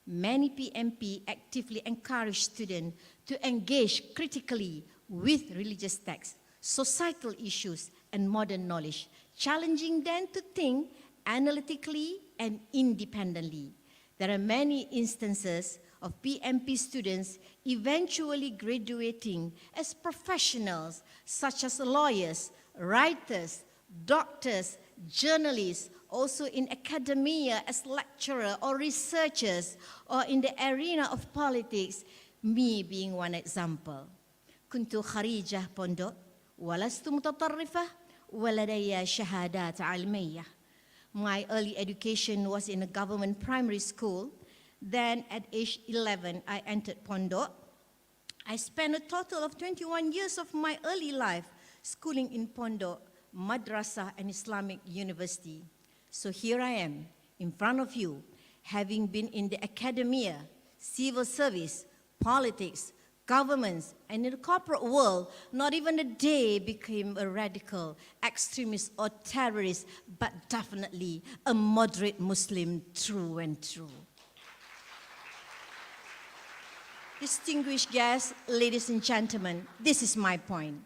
many PMP actively encourage students to engage critically with religious texts, societal issues, and modern knowledge, challenging them to think analytically and independently. There are many instances of PMP students eventually graduating as professionals such as lawyers, writers, doctors, journalists, also in academia as lecturer or researchers, or in the arena of politics, me being one example. كنت خريجة Pondok, ولست متطرفة, ولدي شهادات علمية. My early education was in a government primary school. Then at age 11, I entered Pondok. I spent a total of 21 years of my early life schooling in Pondok, Madrasah and Islamic University. So here I am, in front of you, having been in the academia, civil service, politics, governments, and in the corporate world, not even a day became a radical, extremist, or terrorist, but definitely a moderate Muslim true and true. Distinguished guests, ladies and gentlemen, this is my point.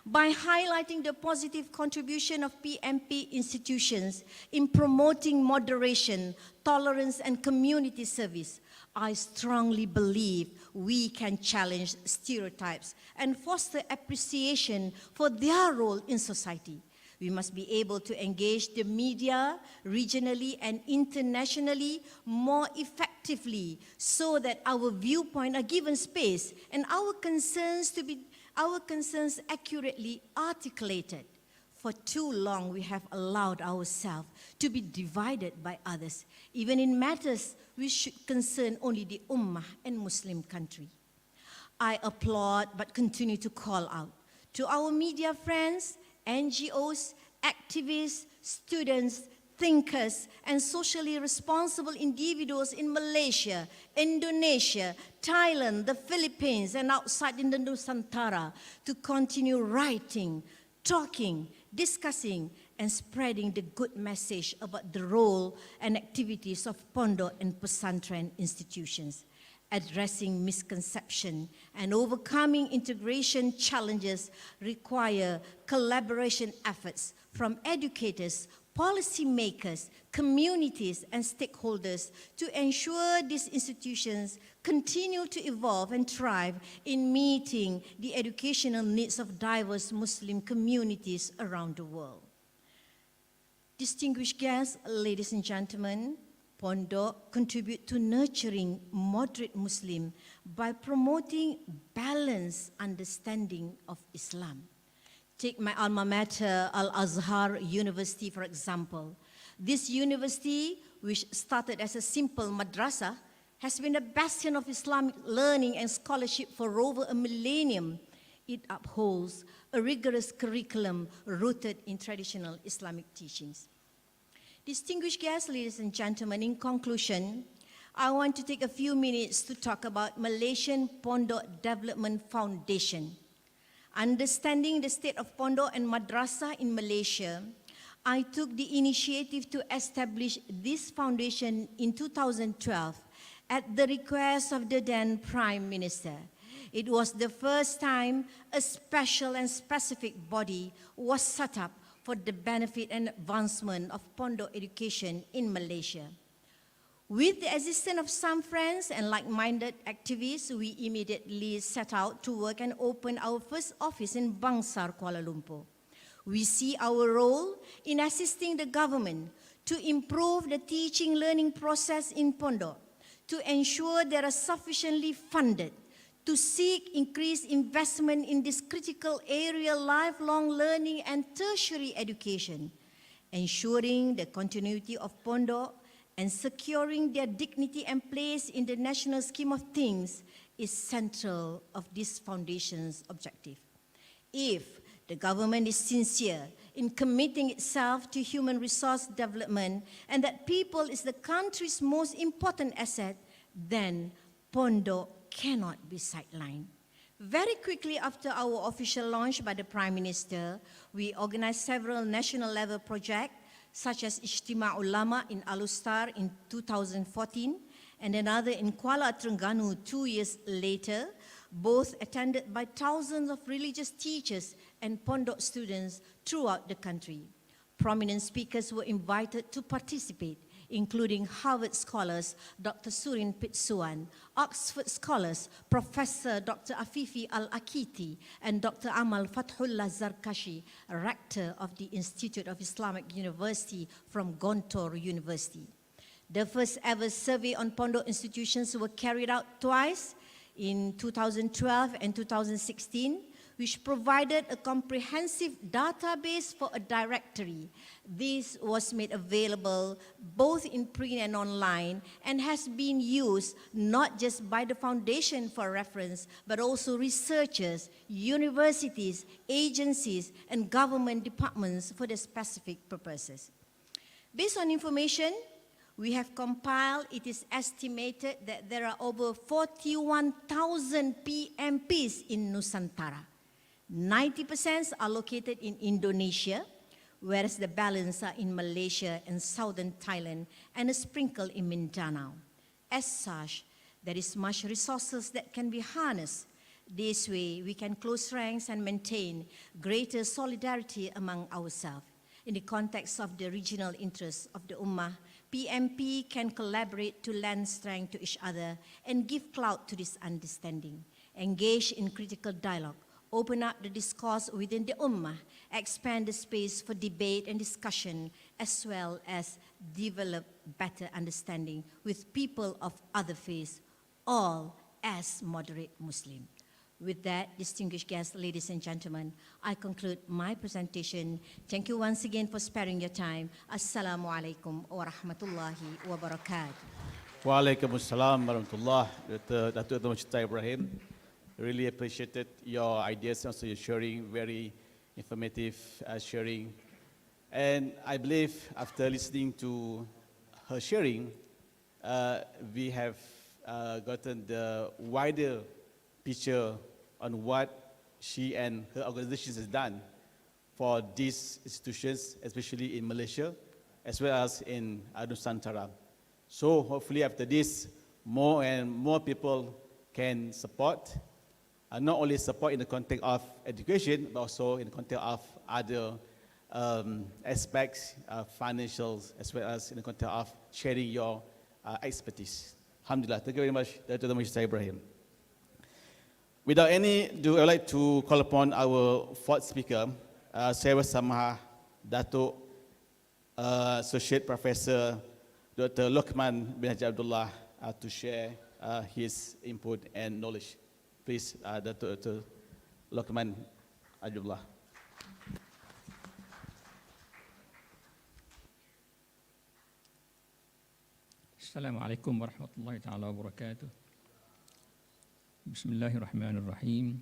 By highlighting the positive contribution of PMP institutions in promoting moderation, tolerance, and community service, I strongly believe we can challenge stereotypes and foster appreciation for their role in society. We must be able to engage the media regionally and internationally more effectively so that our viewpoint are given space and our concerns accurately articulated. For too long, we have allowed ourselves to be divided by others, even in matters which should concern only the Ummah and Muslim country. I applaud but continue to call out to our media friends, NGOs, activists, students, thinkers, and socially responsible individuals in Malaysia, Indonesia, Thailand, the Philippines, and outside in the Nusantara to continue writing, talking, discussing, and spreading the good message about the role and activities of Pondok and Pesantren institutions, addressing misconception and overcoming integration challenges require collaboration efforts from educators, policymakers, communities, and stakeholders to ensure these institutions continue to evolve and thrive in meeting the educational needs of diverse Muslim communities around the world. Distinguished guests, ladies and gentlemen, Pondok contribute to nurturing moderate Muslim by promoting balanced understanding of Islam. Take my alma mater, Al-Azhar University, for example. This university, which started as a simple madrasah, has been a bastion of Islamic learning and scholarship for over a millennium. It upholds a rigorous curriculum rooted in traditional Islamic teachings. Distinguished guests, ladies and gentlemen, in conclusion, I want to take a few minutes to talk about Malaysian Pondok Development Foundation. Understanding the state of Pondok and Madrasah in Malaysia, I took the initiative to establish this foundation in 2012 at the request of the then Prime Minister. It was the first time a special and specific body was set up for the benefit and advancement of Pondok education in Malaysia. With the assistance of some friends and like-minded activists, we immediately set out to work and open our first office in Bangsar, Kuala Lumpur. We see our role in assisting the government to improve the teaching learning process in Pondok, to ensure they are sufficiently funded, to seek increased investment in this critical area, lifelong learning and tertiary education, ensuring the continuity of Pondok and securing their dignity and place in the national scheme of things is central of this foundation's objective. If the government is sincere in committing itself to human resource development and that people is the country's most important asset, then Pondok cannot be sidelined. Very quickly after our official launch by the Prime Minister, we organized several national level projects such as Ijtima Ulama in Alustar in 2014 and another in Kuala Terengganu 2 years later, both attended by thousands of religious teachers and Pondok students throughout the country. Prominent speakers were invited to participate, including Harvard scholars Dr. Surin Pitsuan, Oxford scholars Professor Dr. Afifi Al-Akiti, and Dr. Amal Fathullah Zarkashi, Rector of the Institute of Islamic University from Gontor University. The first ever survey on Pondok institutions were carried out twice, in 2012 and 2016, which provided a comprehensive database for a directory. This was made available both in print and online and has been used not just by the foundation for reference, but also researchers, universities, agencies, and government departments for their specific purposes. Based on information we have compiled, it is estimated that there are over 41,000 PMPs in Nusantara. 90% are located in Indonesia, whereas the balance are in Malaysia and southern Thailand and a sprinkle in Mindanao. As such, there is much resources that can be harnessed. This way, we can close ranks and maintain greater solidarity among ourselves. In the context of the regional interests of the Ummah, PMP can collaborate to lend strength to each other and give clout to this understanding, engage in critical dialogue, open up the discourse within the Ummah, expand the space for debate and discussion, as well as develop better understanding with people of other faiths, all as moderate Muslim. With that, distinguished guests, ladies and gentlemen, I conclude my presentation. Thank you once again for sparing your time. Assalamu alaikum wa rahmatullahi wa barakatuh. Waalaikumsalam warahmatullah. Datuk Dr. Ibrahim, really appreciated your ideas, also your sharing, very informative sharing. And I believe after listening to her sharing, we have gotten the wider picture on what she and her organizations has done for these institutions, especially in Malaysia, as well as in Nusantara. So hopefully after this, more and more people can support, not only support in the context of education, but also in the context of other aspects, financials, as well as in the context of sharing your expertise. Alhamdulillah. Thank you very much, Dr. Mr. Ibrahim. Without any ado, I would like to call upon our fourth speaker, saya bersama Datuk Associate Professor Dr. Luqman bin Haji Abdullah to share his input and knowledge. Please, Dr. Luqman Abdullah. Assalamualaikum warahmatullahi taala wabarakatuh. Bismillahirrahmanirrahim.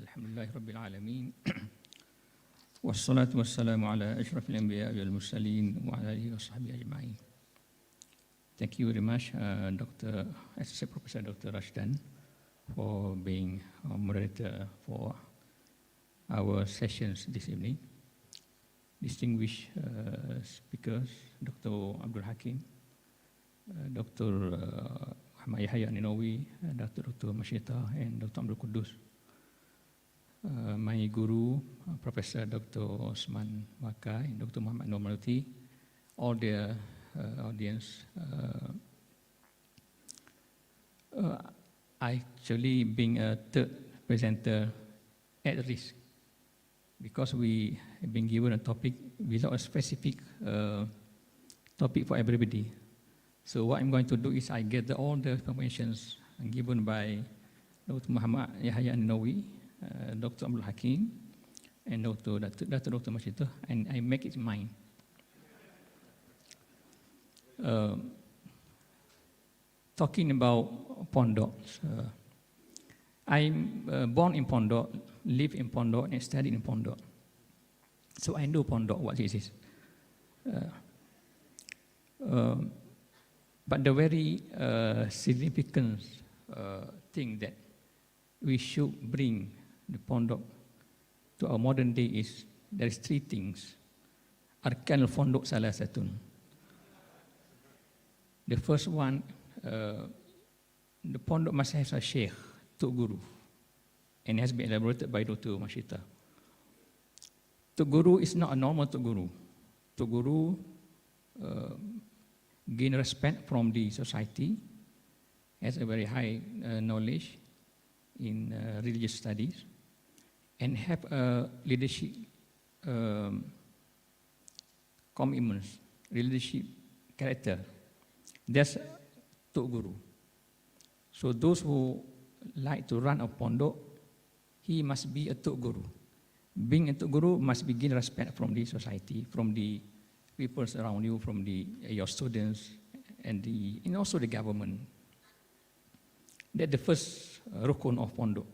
Alhamdulillahi rabbil alamin. Wassalatu wassalamu ala ashrafil anbiya wal mursalin wa ala alihi wa sahbihi ajma'in. Thank you very much, Associate Professor Dr. Rashdan, for being moderator for our sessions this evening. Distinguished speakers, Dr. Abdul Hakeem, Dr. Yahya al-Ninowy, Dr. Mashita, and Dr. Abdul Kudus. My guru, Professor Dr. Osman Bakr and Dr. Muhammad Normalti, all the audience. Actually, being a third presenter at risk, because we have been given a topic without a specific topic for everybody. So what I'm going to do is I gather all the informations given by Dr. Muhammad Yahya al-Ninowy, Dr. Abdul Hakeem, and Dr. Mashita, and I make it mine. Talking about Pondok, I'm born in Pondok, live in Pondok, and studied in Pondok. So I know Pondok, what it is. But the very significant thing that we should bring the Pondok to our modern day is there is three things. Arkan al-Pondok salah satun. The first one, the Pondok must have a Syeikh, Tuk Guru, and it has been elaborated by Dr. Mashita. Tuk Guru is not a normal Tuk Guru. Tuk Guru gain respect from the society, has a very high knowledge in religious studies, and have a leadership commitments, leadership character. That's Tuk Guru. So those who like to run a Pondok, he must be a Tuk Guru. Being a Tuk Guru must gain respect from the society, from the people around you, from your students, and also the government. That's the first rukun of Pondok.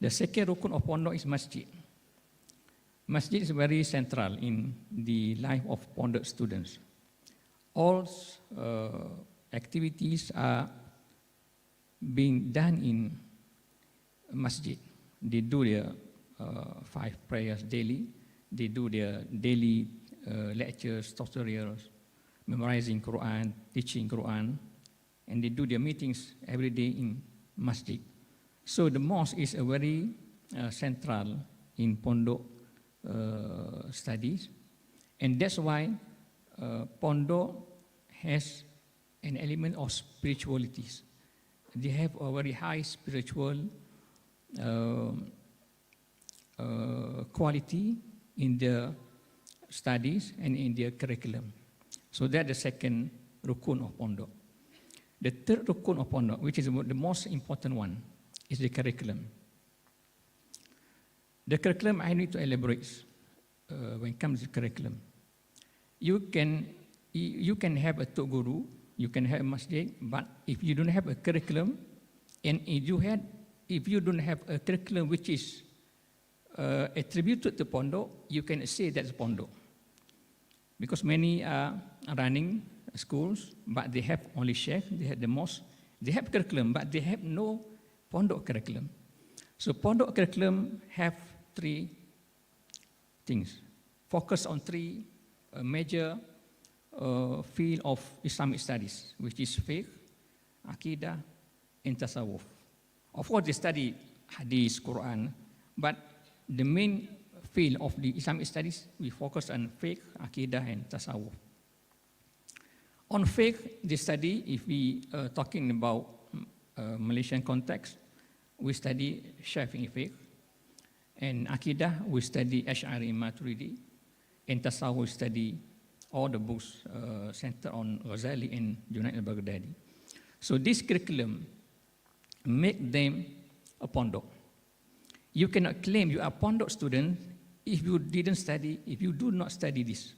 The second rukun of Pondok is masjid. Masjid is very central in the life of Pondok students. All activities are being done in masjid. They do their 5 prayers daily. They do their daily lectures, tutorials, memorizing Quran, teaching Quran, and they do their meetings every day in masjid. So the mosque is a very central in Pondok studies, and that's why Pondok has an element of spiritualities. They have a very high spiritual quality in their studies and in their curriculum. So that's the second rukun of Pondok. The third rukun of Pondok, which is the most important one, is the curriculum. The curriculum I need to elaborate when it comes to curriculum. You can have a Tuk Guru, you can have a masjid, but if you don't have a curriculum, and if you don't have a curriculum which is attributed to Pondok, you can say that's Pondok. Because many are running schools, but they have only Syeikh, they have the mosque, they have curriculum, but they have no Pondok curriculum. So Pondok curriculum have 3 things. Focus on three major field of Islamic studies, which is fiqh, aqidah, and tasawwuf. Of course, they study hadith, Quran, but the main field of the Islamic studies, we focus on fiqh, aqidah, and tasawwuf. On fiqh, they study, if we are talking about Malaysian context, we study Shafi'i fiqh, and aqidah, we study Ash'ari Maturidi, and tasawwuf, we study all the books centered on Ghazali and Junaid al-Baghdadi. So this curriculum make them a Pondok. You cannot claim you are a Pondok student if you didn't study, if you do not study this.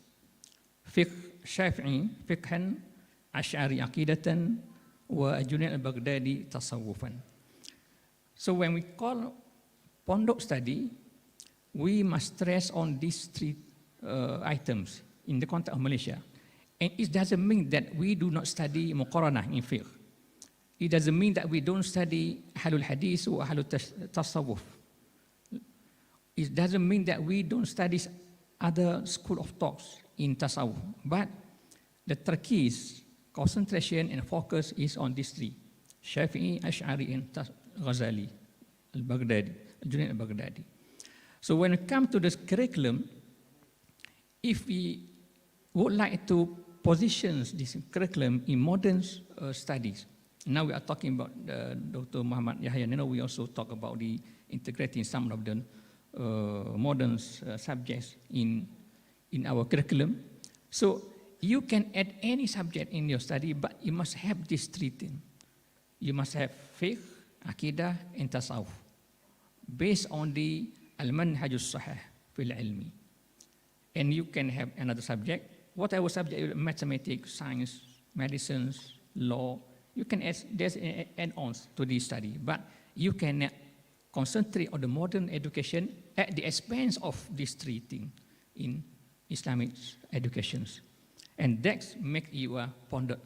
Fiqh Shafi'i, fiqhan, Ash'ari aqidatan, wa Junaid al-Baghdadi tasawwufan. So when we call Pondok study, we must stress on these three items in the context of Malaysia. And it doesn't mean that we do not study muqaranah in fiqh. It doesn't mean that we don't study Ahlul Hadith or Ahlul Tasawwuf. It doesn't mean that we don't study other school of thoughts in Tasawwuf. But the tarkis, concentration and focus is on these three: Shafi'i, Ash'ari, and Ghazali, al-Baghdadi, Junaid al-Baghdadi. So when it comes to this curriculum, if we would like to position this curriculum in modern studies, now we are talking about Dr. Muhammad Yahya, we also talk about the integrating some of the modern subjects in our curriculum. So you can add any subject in your study, but you must have these three things. You must have fiqh, aqidah, and tasawwuf, based on the al-manhajus sahih fil ilmi. And you can have another subject, whatever subject, mathematics, science, medicine, law, you can add, there's add-ons to this study, but you can concentrate on the modern education at the expense of these three things in Islamic educations. And that makes you a Pondok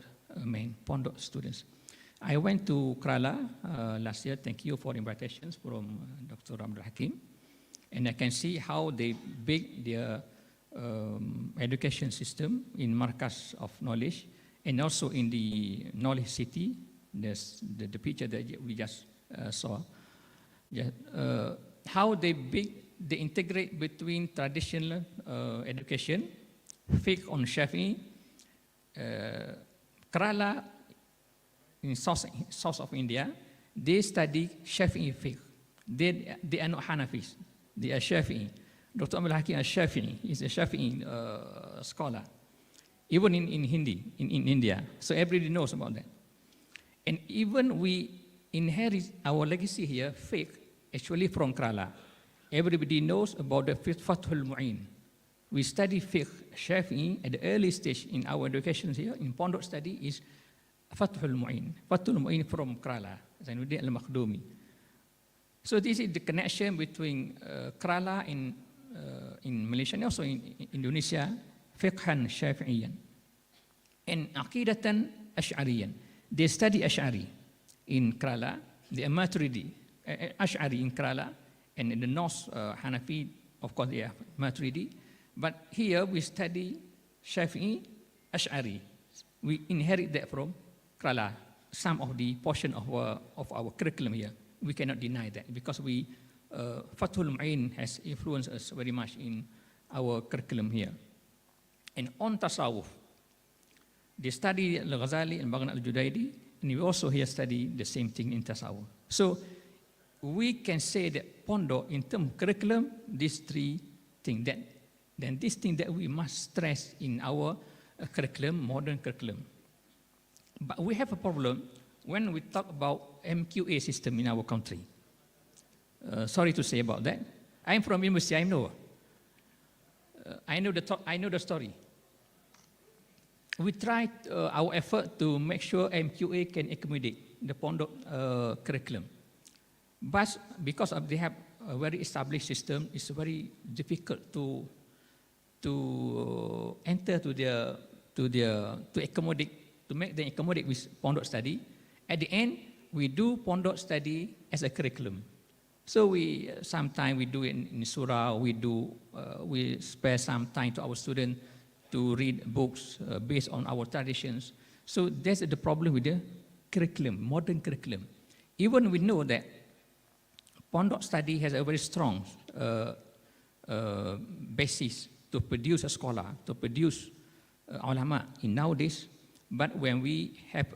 Pondok students. I went to Kerala last year, thank you for invitations from Dr. Abdul Hakeem, and I can see how they build their education system in Markaz of knowledge, and also in the knowledge city. There's the picture that we just saw. How they integrate between traditional education, fiqh on Shafi'i, Kerala in south of India, they study Shafi'i fiqh. They are not Hanafis, they are Shafi'i. Dr. Abdul Hakeem is Shafi'i, he's a Shafi'i scholar, even in Hindi, in India. So everybody knows about that. And even we inherit our legacy here, fiqh, actually from Kerala. Everybody knows about the Fathul Mu'in. We study fiqh, Shafi'i, at the early stage in our education here, in Pondok study, is Fathul Mu'in. Fathul Mu'in from Kerala, Zainuddin al-Makhdumi. So this is the connection between Kerala in Malaysia and also in Indonesia, fiqhan Shafi'iyan. And aqidatan Ash'ariyan. They study Ash'ari in Kerala, the Maturidi, Ash'ari in Kerala, and in the north, Hanafi, of course, they are Maturidi. But here we study Shafi'i, Ash'ari. We inherit that from Kerala, some of the portion of our curriculum here. We cannot deny that because Fathul Mu'in has influenced us very much in our curriculum here. And on Tasawwuf, they study al-Ghazali and Baghr al-Judaidi, and we also here study the same thing in Tasawwuf. So we can say that Pondok, in terms of curriculum, these three things, then this thing that we must stress in our curriculum, modern curriculum. But we have a problem when we talk about MQA system in our country. Sorry to say about that. I'm from university, I know. I know the story. We tried our effort to make sure MQA can accommodate the Pondok curriculum. But because they have a very established system, it's very difficult to enter to accommodate, to make them accommodate with Pondok study. At the end, we do Pondok study as a curriculum. So we sometimes we do it in surah. We spare some time to our students to read books based on our traditions. So that's the problem with the curriculum, modern curriculum. Even we know that Pondok study has a very strong basis to produce a scholar, to produce ulama in nowadays. But when we have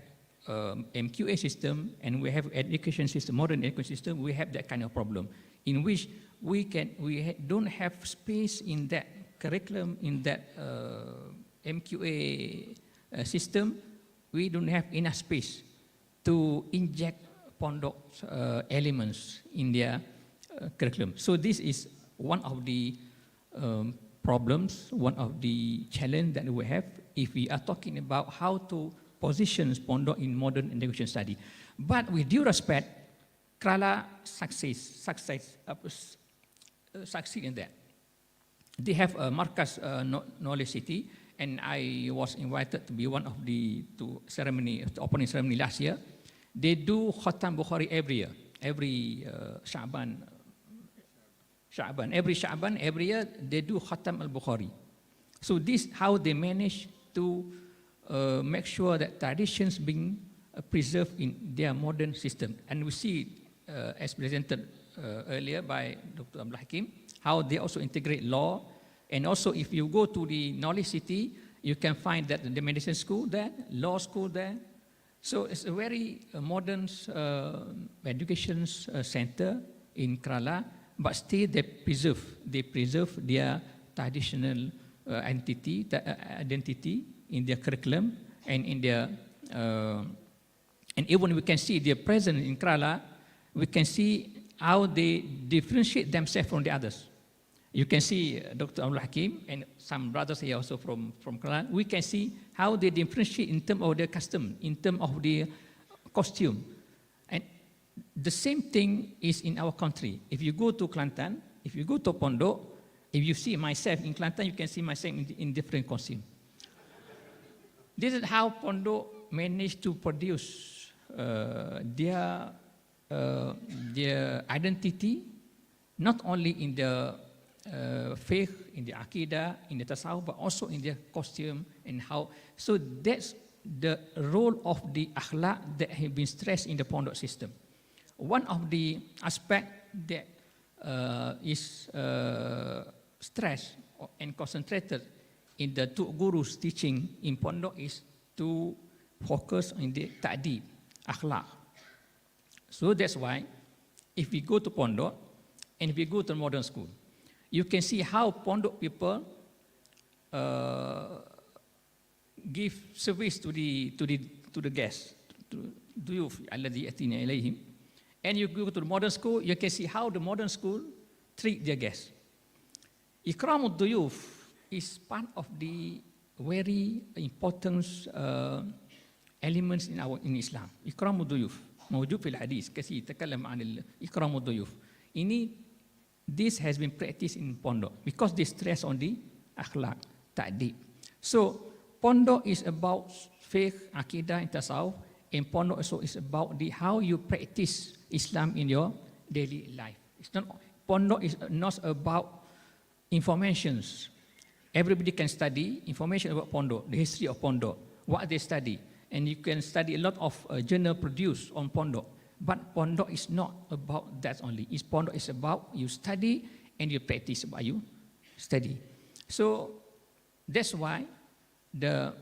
MQA system and we have education system, modern education system, we have that kind of problem in which we don't have space in that curriculum, in that MQA system. We don't have enough space to inject Pondok elements in their curriculum. So this is one of the problems, one of the challenge that we have if we are talking about how to position Pondok in modern education study. But with due respect, Kerala succeed in that. They have a Markaz knowledge city, and I was invited to be one of the opening ceremony last year. They do Khatam Bukhari every year, every Sha'ban, every year they do Khatam al-Bukhari. So this how they manage to make sure that traditions being preserved in their modern system. And we see, as presented earlier by Dr. Abdul Hakeem, how they also integrate law. And also if you go to the knowledge city, you can find that the medicine school there, law school there. So it's a very modern education center in Kerala, but still they preserve their traditional identity in their curriculum and in their, and even we can see their presence in Kerala, we can see how they differentiate themselves from the others. You can see Dr. Abdul Hakeem and some brothers here also from Kerala. We can see how they differentiate in terms of their custom, in terms of their costume. And the same thing is in our country. If you go to Kelantan, if you go to Pondok, if you see myself in Kelantan, you can see myself in different costume. This is how Pondok managed to produce their identity, not only in the faith, in the Aqidah, in the Tasawwuf, but also in their costume and how. So that's the role of the akhlaq that have been stressed in the Pondok system. One of the aspects that is stressed and concentrated in the two gurus teaching in Pondok is to focus on the ta'dib, akhlaq. So that's why if we go to Pondok and if we go to modern school, you can see how Pondok people give service to the guests, to duyuf alladhi atina ilayhim. And you go to the modern school, you can see how the modern school treat their guests. Ikramud duyuf is part of the very important elements in Islam. Ikramud duyuf موجود في الحديث كثير يتكلم عن إكرام الضيوف. This has been practiced in Pondok because they stress on the akhlaq, ta'dib. So Pondok is about faith, aqidah, and tasawwuf, and Pondok also is about how you practice Islam in your daily life. Pondok is not about informations. Everybody can study information about Pondok, the history of Pondok, what they study. And you can study a lot of journal produced on Pondok. But Pondok is not about that only. Pondok is about you study and you practice what you study. So that's why the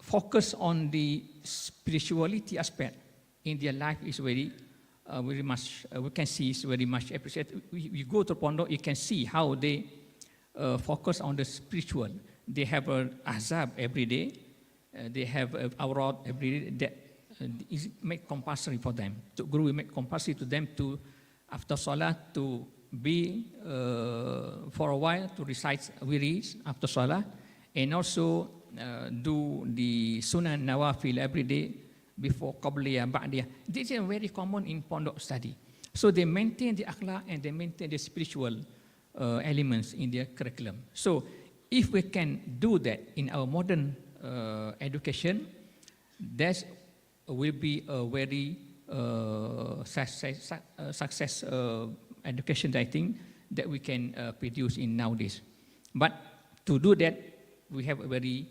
focus on the spirituality aspect in their life is very much, we can see is very much appreciated. We go to Pondok, you can see how they focus on the spiritual. They have an azab every day. They have awrad every day that is made compulsory for them. The Guru will make compulsory to them to, after Salah, to be for a while to recite wiris after Salah, and also do the Sunnah Nawafil every day before Qabliyah, Ba'diyah. This is very common in Pondok study. So they maintain the akhlaq and they maintain the spiritual elements in their curriculum. So if we can do that in our modern education, that will be a very success education, I think, that we can produce in nowadays. But to do that, we have a very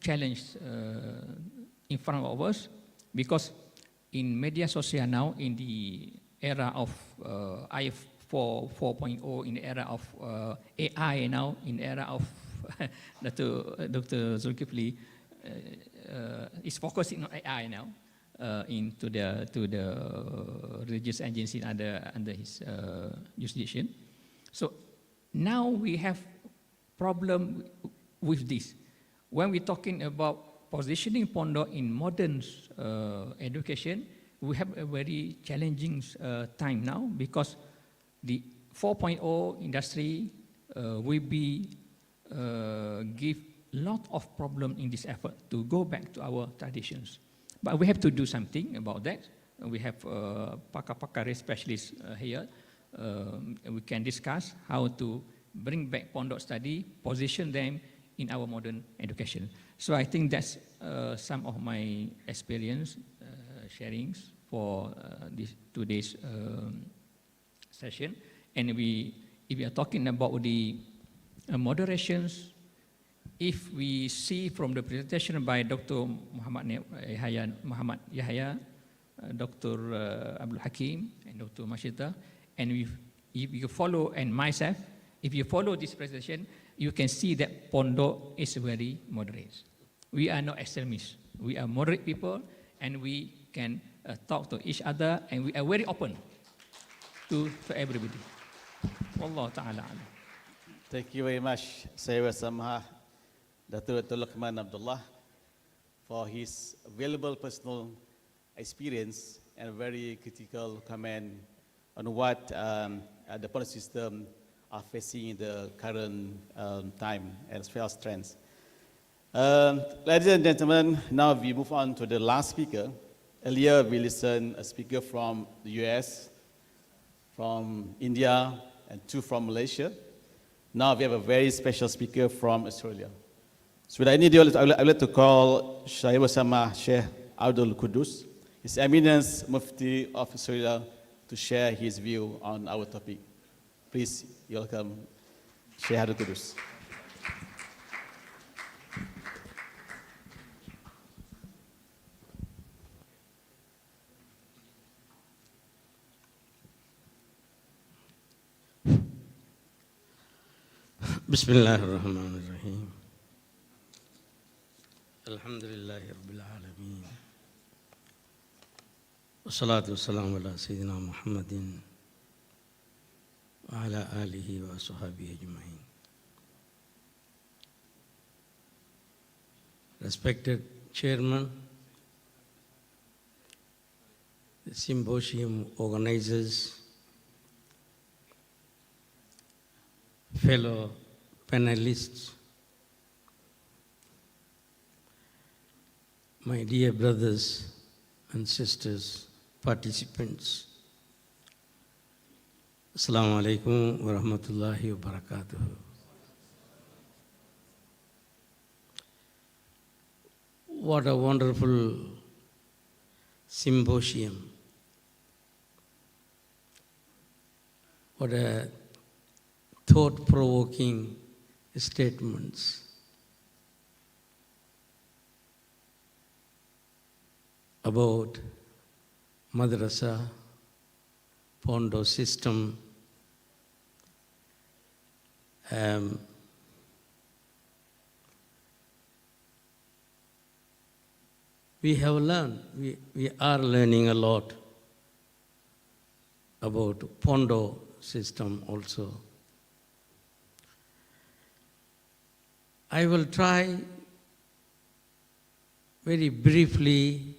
challenge in front of us, because in media social now, in the era of IF 4.0, in the era of AI now, in the era of Dr. Zulkifli is focusing on AI now into the religious agency under his jurisdiction. So now we have problem with this. When we're talking about positioning Pondok in modern education, we have a very challenging time now, because the 4.0 industry will be give lot of problem in this effort to go back to our traditions. But we have to do something about that. We have pakar-pakar specialists here. We can discuss how to bring back Pondok study, position them in our modern education. So I think that's some of my experience sharings for this today's session. And if we are talking about the moderations, if we see from the presentation by Dr. Yahya, Dr. Abdul Hakeem, and Dr. Mashita, and if you follow, and myself, if you follow this presentation, you can see that Pondok is very moderate. We are not extremists. We are moderate people, and we can talk to each other, and we are very open to everybody. Wallahu ta'ala. Thank you very much, Sayyid Samha, Dr. Luqman Abdullah, for his valuable personal experience and very critical comment on what the policy system are facing in the current time as well as trends. Ladies and gentlemen, now we move on to the last speaker. Earlier we listened a speaker from the US, from India, and two from Malaysia. Now we have a very special speaker from Australia. So without any delay, I would like to call Syaikh bersama Syeikh Abdul Qudus, His Eminence Mufti of Australia, to share his view on our topic. Please welcome Syeikh Abdul Qudus. Bismillahirrahmanirrahim. Alhamdulillahi Rabbil Alameen. Wassalatu wassalamu ala Sayyidina Muhammadin wa ala alihi wa sahbihi ajma'in. Respected Chairman, the Symposium organizers, fellow panelists, my dear brothers and sisters, participants, Assalamu alaikum wa rahmatullahi wa barakatuh. What a wonderful symposium. What a thought-provoking statements. About Madrasah, Pondok system, we have learned, we are learning a lot about Pondok system also. I will try very briefly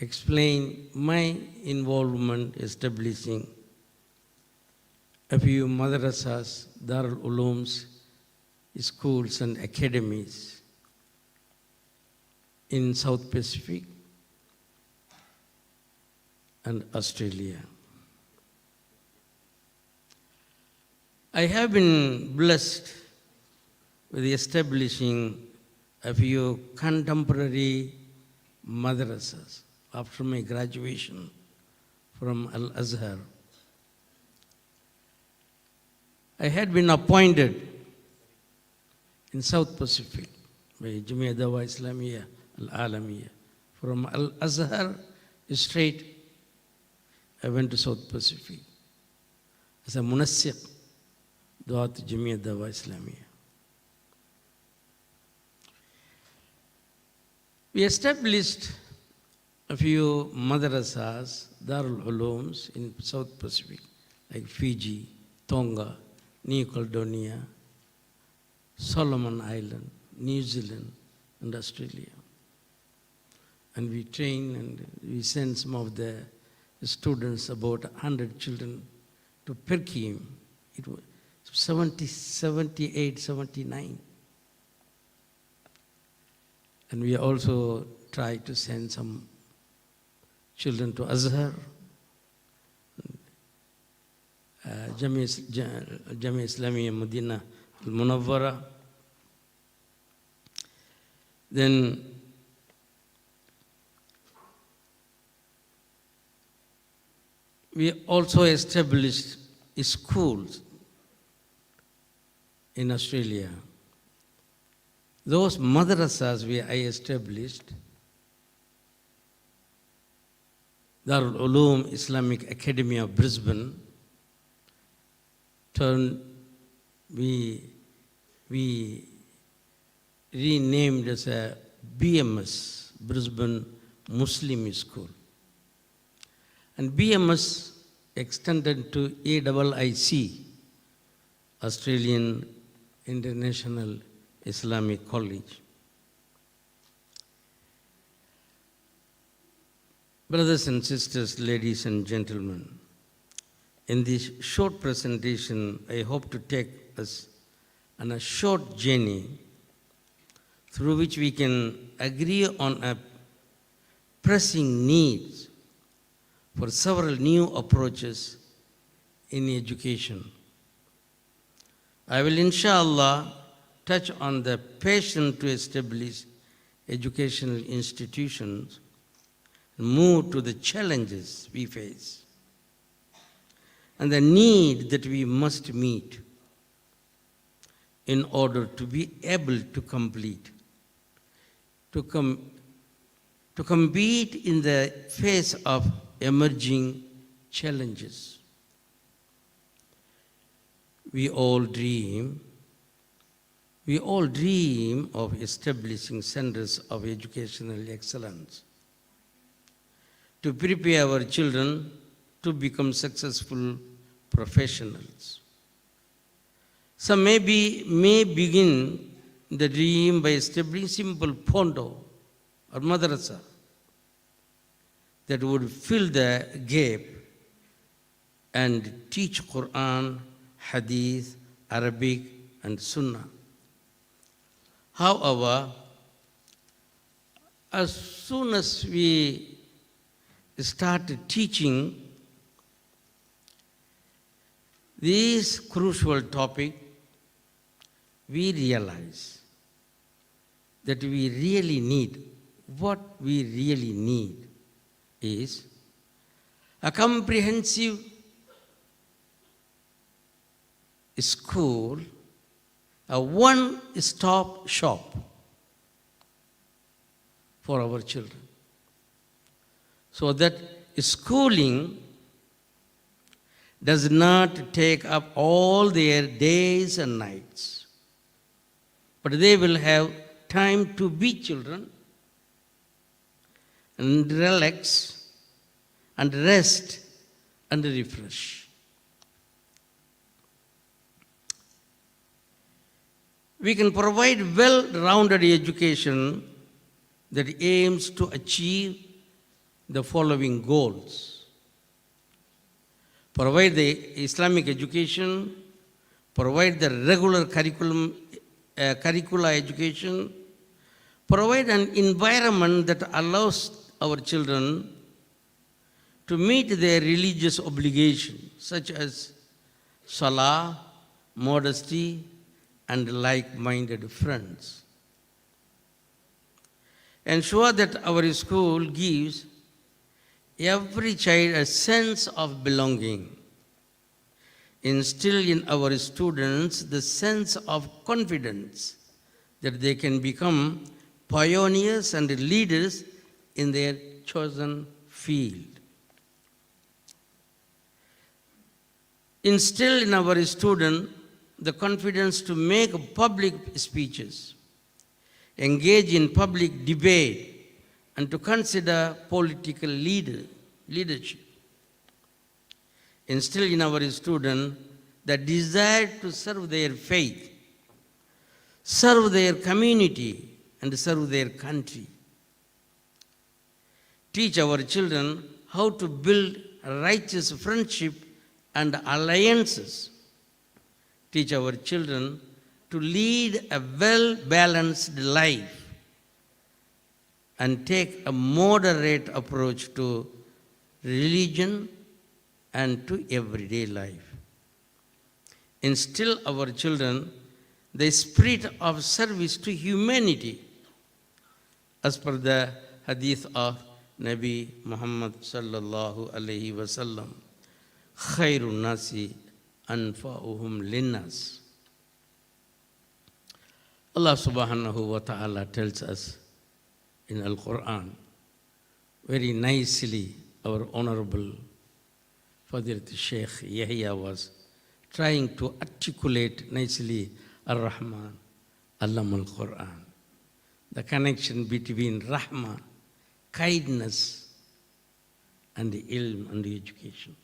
explain my involvement establishing a few madrasas, Darul Ulooms, schools and academies in South Pacific and Australia. I have been blessed with establishing a few contemporary madrasas. after my graduation from Al-Azhar. I had been appointed in South Pacific by Jamia Islamiyya Al-Alamiyya. From Al-Azhar straight, I went to South Pacific as a munassiq, Duat Jamia Islamiyya. We established a few madrasas, Darul Ulooms in South Pacific, like Fiji, Tonga, New Caledonia, Solomon Island, New Zealand, and Australia. And we train and we send some of the students, about 100 children, to Hakeem. It was 78, 79. And we also try to send some children to Azhar, Jamia Islamiyya Medina al-Munawwara. Then we also established schools in Australia. Those madrasas I established, Darul Uloom Islamic Academy of Brisbane, we renamed as a BMS, Brisbane Muslim School. And BMS extended to AIIC, Australian International Islamic College. Brothers and sisters, ladies and gentlemen, in this short presentation, I hope to take us on a short journey through which we can agree on a pressing needs for several new approaches in education. I will, inshallah, touch on the passion to establish educational institutions and move to the challenges we face and the need that we must meet in order to be able to compete in the face of emerging challenges. We all dream of establishing centers of educational excellence to prepare our children to become successful professionals. Some may begin the dream by establishing simple Pondok or Madrasah that would fill the gap and teach Quran, Hadith, Arabic, and Sunnah. However, as soon as we started teaching this crucial topic, we realize that what we really need is a comprehensive school, a one-stop shop for our children, so that schooling does not take up all their days and nights, but they will have time to be children and relax and rest and refresh. We can provide well-rounded education that aims to achieve the following goals: provide the Islamic education, provide the regular curricula education, provide an environment that allows our children to meet their religious obligations, such as salah, modesty, and like-minded friends. Ensure that our school gives every child a sense of belonging. Instill in our students the sense of confidence that they can become pioneers and leaders in their chosen field. Instill in our student the confidence to make public speeches, engage in public debate, and to consider political leadership. Instill in our student the desire to serve their faith, serve their community, and serve their country. Teach our children how to build righteous friendship and alliances. Teach our children to lead a well-balanced life and take a moderate approach to religion and to everyday life. Instill our children the spirit of service to humanity as per the hadith of Nabi Muhammad sallallahu alayhi wasallam, khairun nasi anfa'uhum linnas. Allah subhanahu wa ta'ala tells us in Al-Quran very nicely. Our honorable Fadilat Syaikh Yahya was trying to articulate nicely Ar-Rahman, Allam al-Quran. The connection between Rahma, kindness, and the ilm and the education.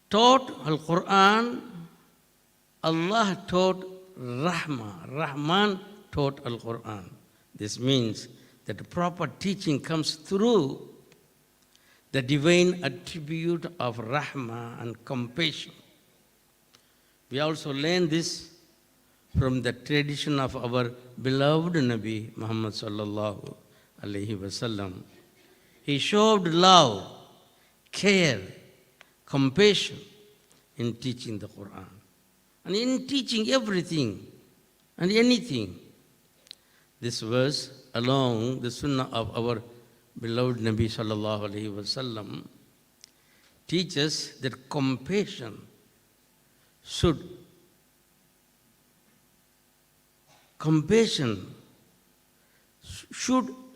Taught Al-Quran, Allah taught Rahma, Rahman taught Al-Quran. This means that the proper teaching comes through the divine attribute of Rahma and compassion. We also learn this from the tradition of our beloved Nabi Muhammad sallallahu alayhi wasallam. He showed love, care, compassion in teaching the Quran and in teaching everything and anything. This verse, along the sunnah of our beloved Nabi sallallahu alayhi wasallam, teaches that compassion should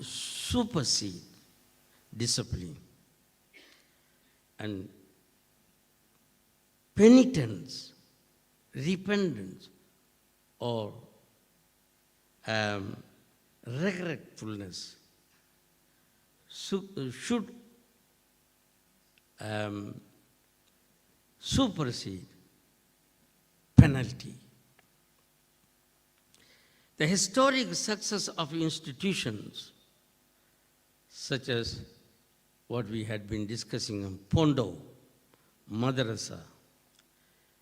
supersede discipline, and penitence, repentance, or regretfulness should supersede penalty. The historic success of institutions such as what we had been discussing on Pondok, Madrasah,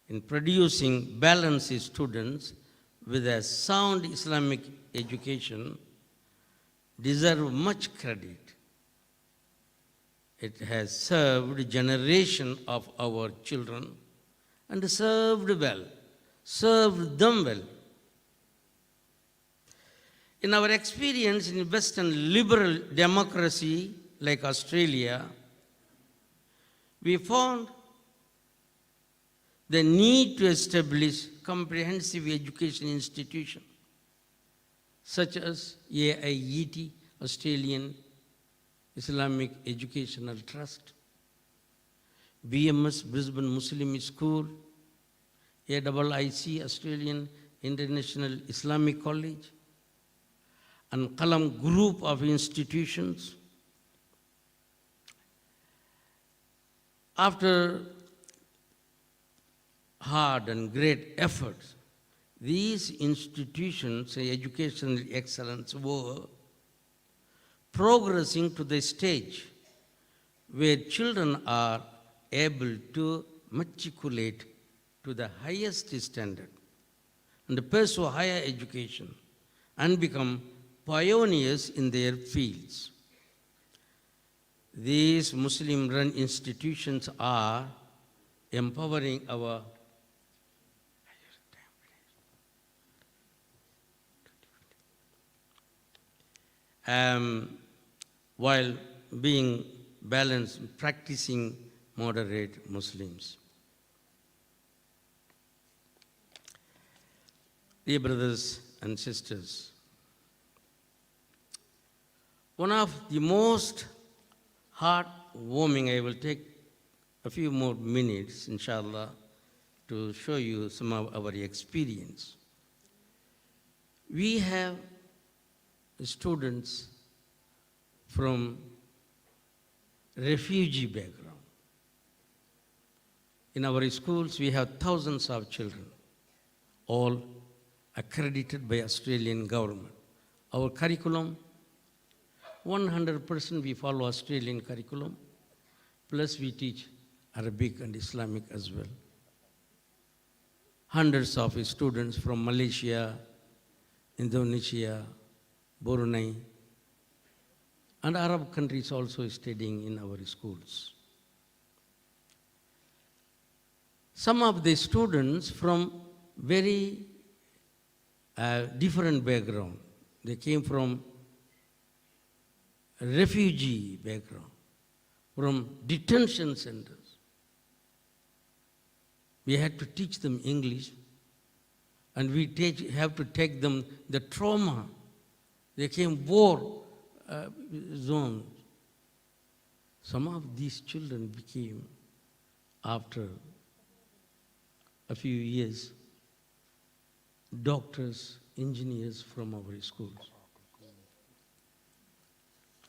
in producing balanced students with a sound Islamic education deserve much credit. It has served a generation of our children and served them well. In our experience in Western liberal democracy like Australia, we found the need to establish comprehensive education institutions such as AIET, Australian Islamic Educational Trust, BMS, Brisbane Muslim School, AIIC, Australian International Islamic College, and Qalam group of institutions. After hard and great efforts, these institutions, educational excellence, were progressing to the stage where children are able to matriculate to the highest standard and pursue higher education and become pioneers in their fields. These Muslim-run institutions are empowering our while being balanced, practicing moderate Muslims. Dear brothers and sisters, one of the most heartwarming, I will take a few more minutes, inshallah, to show you some of our experience. We have students from refugee background. In our schools, we have thousands of children, all accredited by Australian government. Our curriculum, 100% we follow Australian curriculum, plus we teach Arabic and Islamic as well. Hundreds of students from Malaysia, Indonesia, Brunei, and Arab countries also studying in our schools. Some of the students from very different background. They came from refugee background, from detention centers. We had to teach them English, and we have to take them the trauma. They came war zones. Some of these children became, after a few years, doctors, engineers from our schools.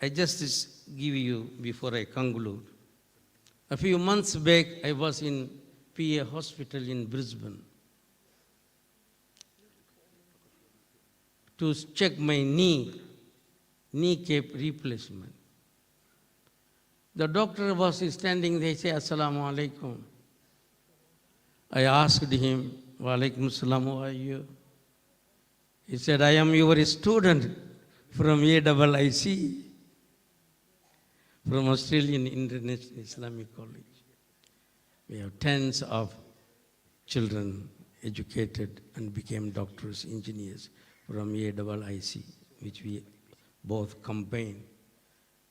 I just give you, before I conclude, a few months back, I was in PA hospital in Brisbane to check my kneecap replacement. The doctor was standing there, he said, Assalamu alaikum. I asked him, Wa alaikum assalam, who are you? He said, I am your student from AIIC, from Australian International Islamic College. We have tens of children educated and became doctors, engineers from AIIC, which we both combine.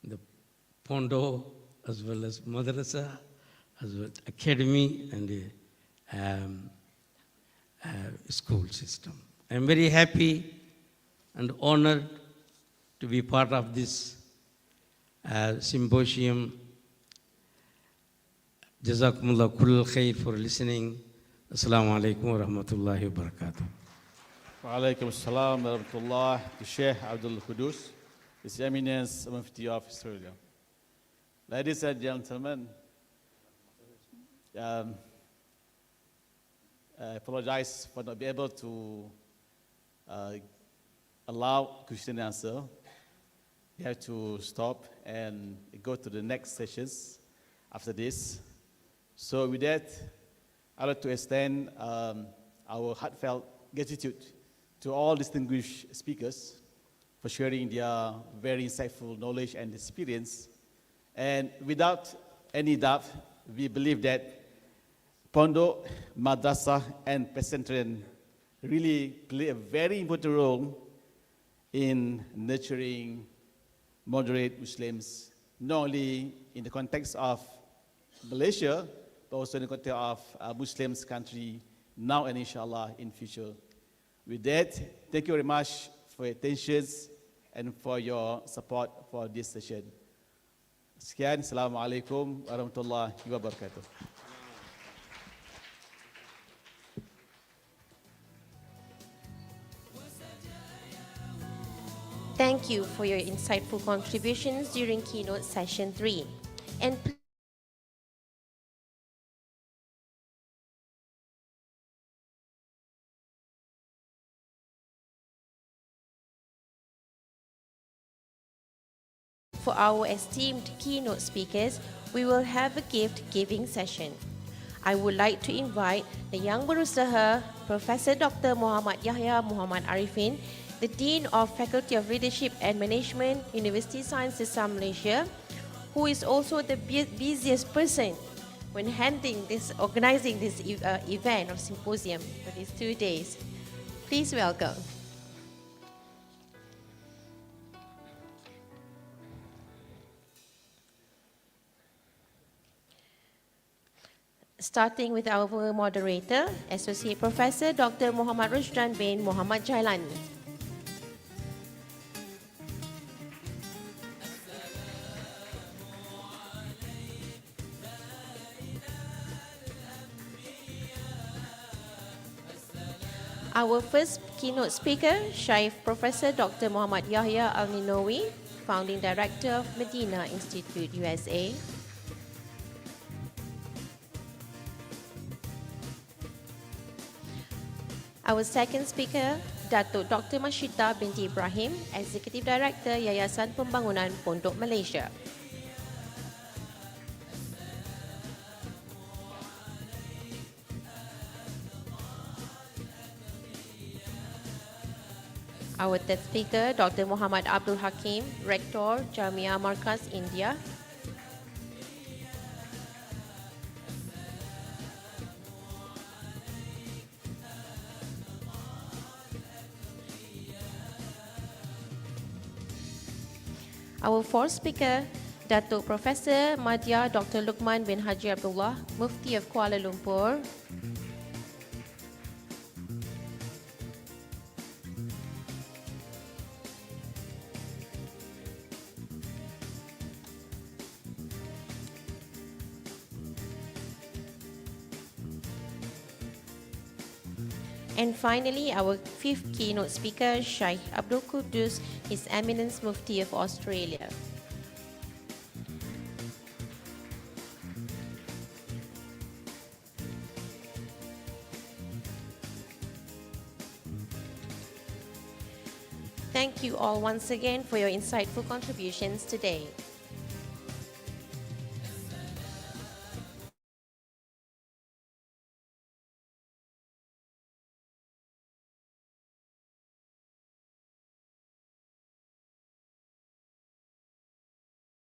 The Pondok, as well as Madrasah, as well as academy and the school system. I'm very happy and honored to be part of this symposium. Jazakumullah kull khair for listening. Assalamu alaikum wa rahmatullahi wa barakatuh. Wa alaikum assalam wa rahmatullah to Sheikh Abdul, His Eminence Mufti of Australia. Ladies and gentlemen, I apologize for not being able to allow question and answer. We have to stop and go to the next sessions after this. So with that, I'd like to extend our heartfelt gratitude to all distinguished speakers for sharing their very insightful knowledge and experience. And without any doubt, we believe that Pondok, Madrasah and Pesantren really play a very important role in nurturing moderate Muslims, not only in the context of Malaysia, but also in the context of Muslims country now and inshallah in future. With that, thank you very much for your attention and for your support for this session. Sekian, Assalamualaikum warahmatullahi wabarakatuh. Thank you for your insightful contributions during Keynote Session 3. And for our esteemed keynote speakers, we will have a gift-giving session. I would like to invite the Yang Berusaha, Professor Dr. Muhammad Yahya Muhammad Arifin, the Dean of Faculty of Leadership and Management, University Sciences Malaysia, who is also the busiest person when organizing this event or symposium for these 2 days. Please welcome. starting with our moderator, Associate Professor Dr. Muhammad Rushdan bin Muhammad Jailani. Our first keynote speaker, Syaikh Professor Dr. Muhammad Yahya al-Ninowy, Founding Director of Medina Institute, USA. Our second speaker, Datuk Dr. Mashita binti Ibrahim, Executive Director Yayasan Pembangunan Pondok, Malaysia. Our third speaker, Dr. Muhammad Abdul Hakeem, Rector, Jamia Markaz, India. Our fourth speaker, Datuk Professor Madya Dr. Luqman bin Haji Abdullah, Mufti of Kuala Lumpur. And finally, our fifth keynote speaker, Syeikh Abdul, His Eminence Mufti of Australia. Thank you all once again for your insightful contributions today.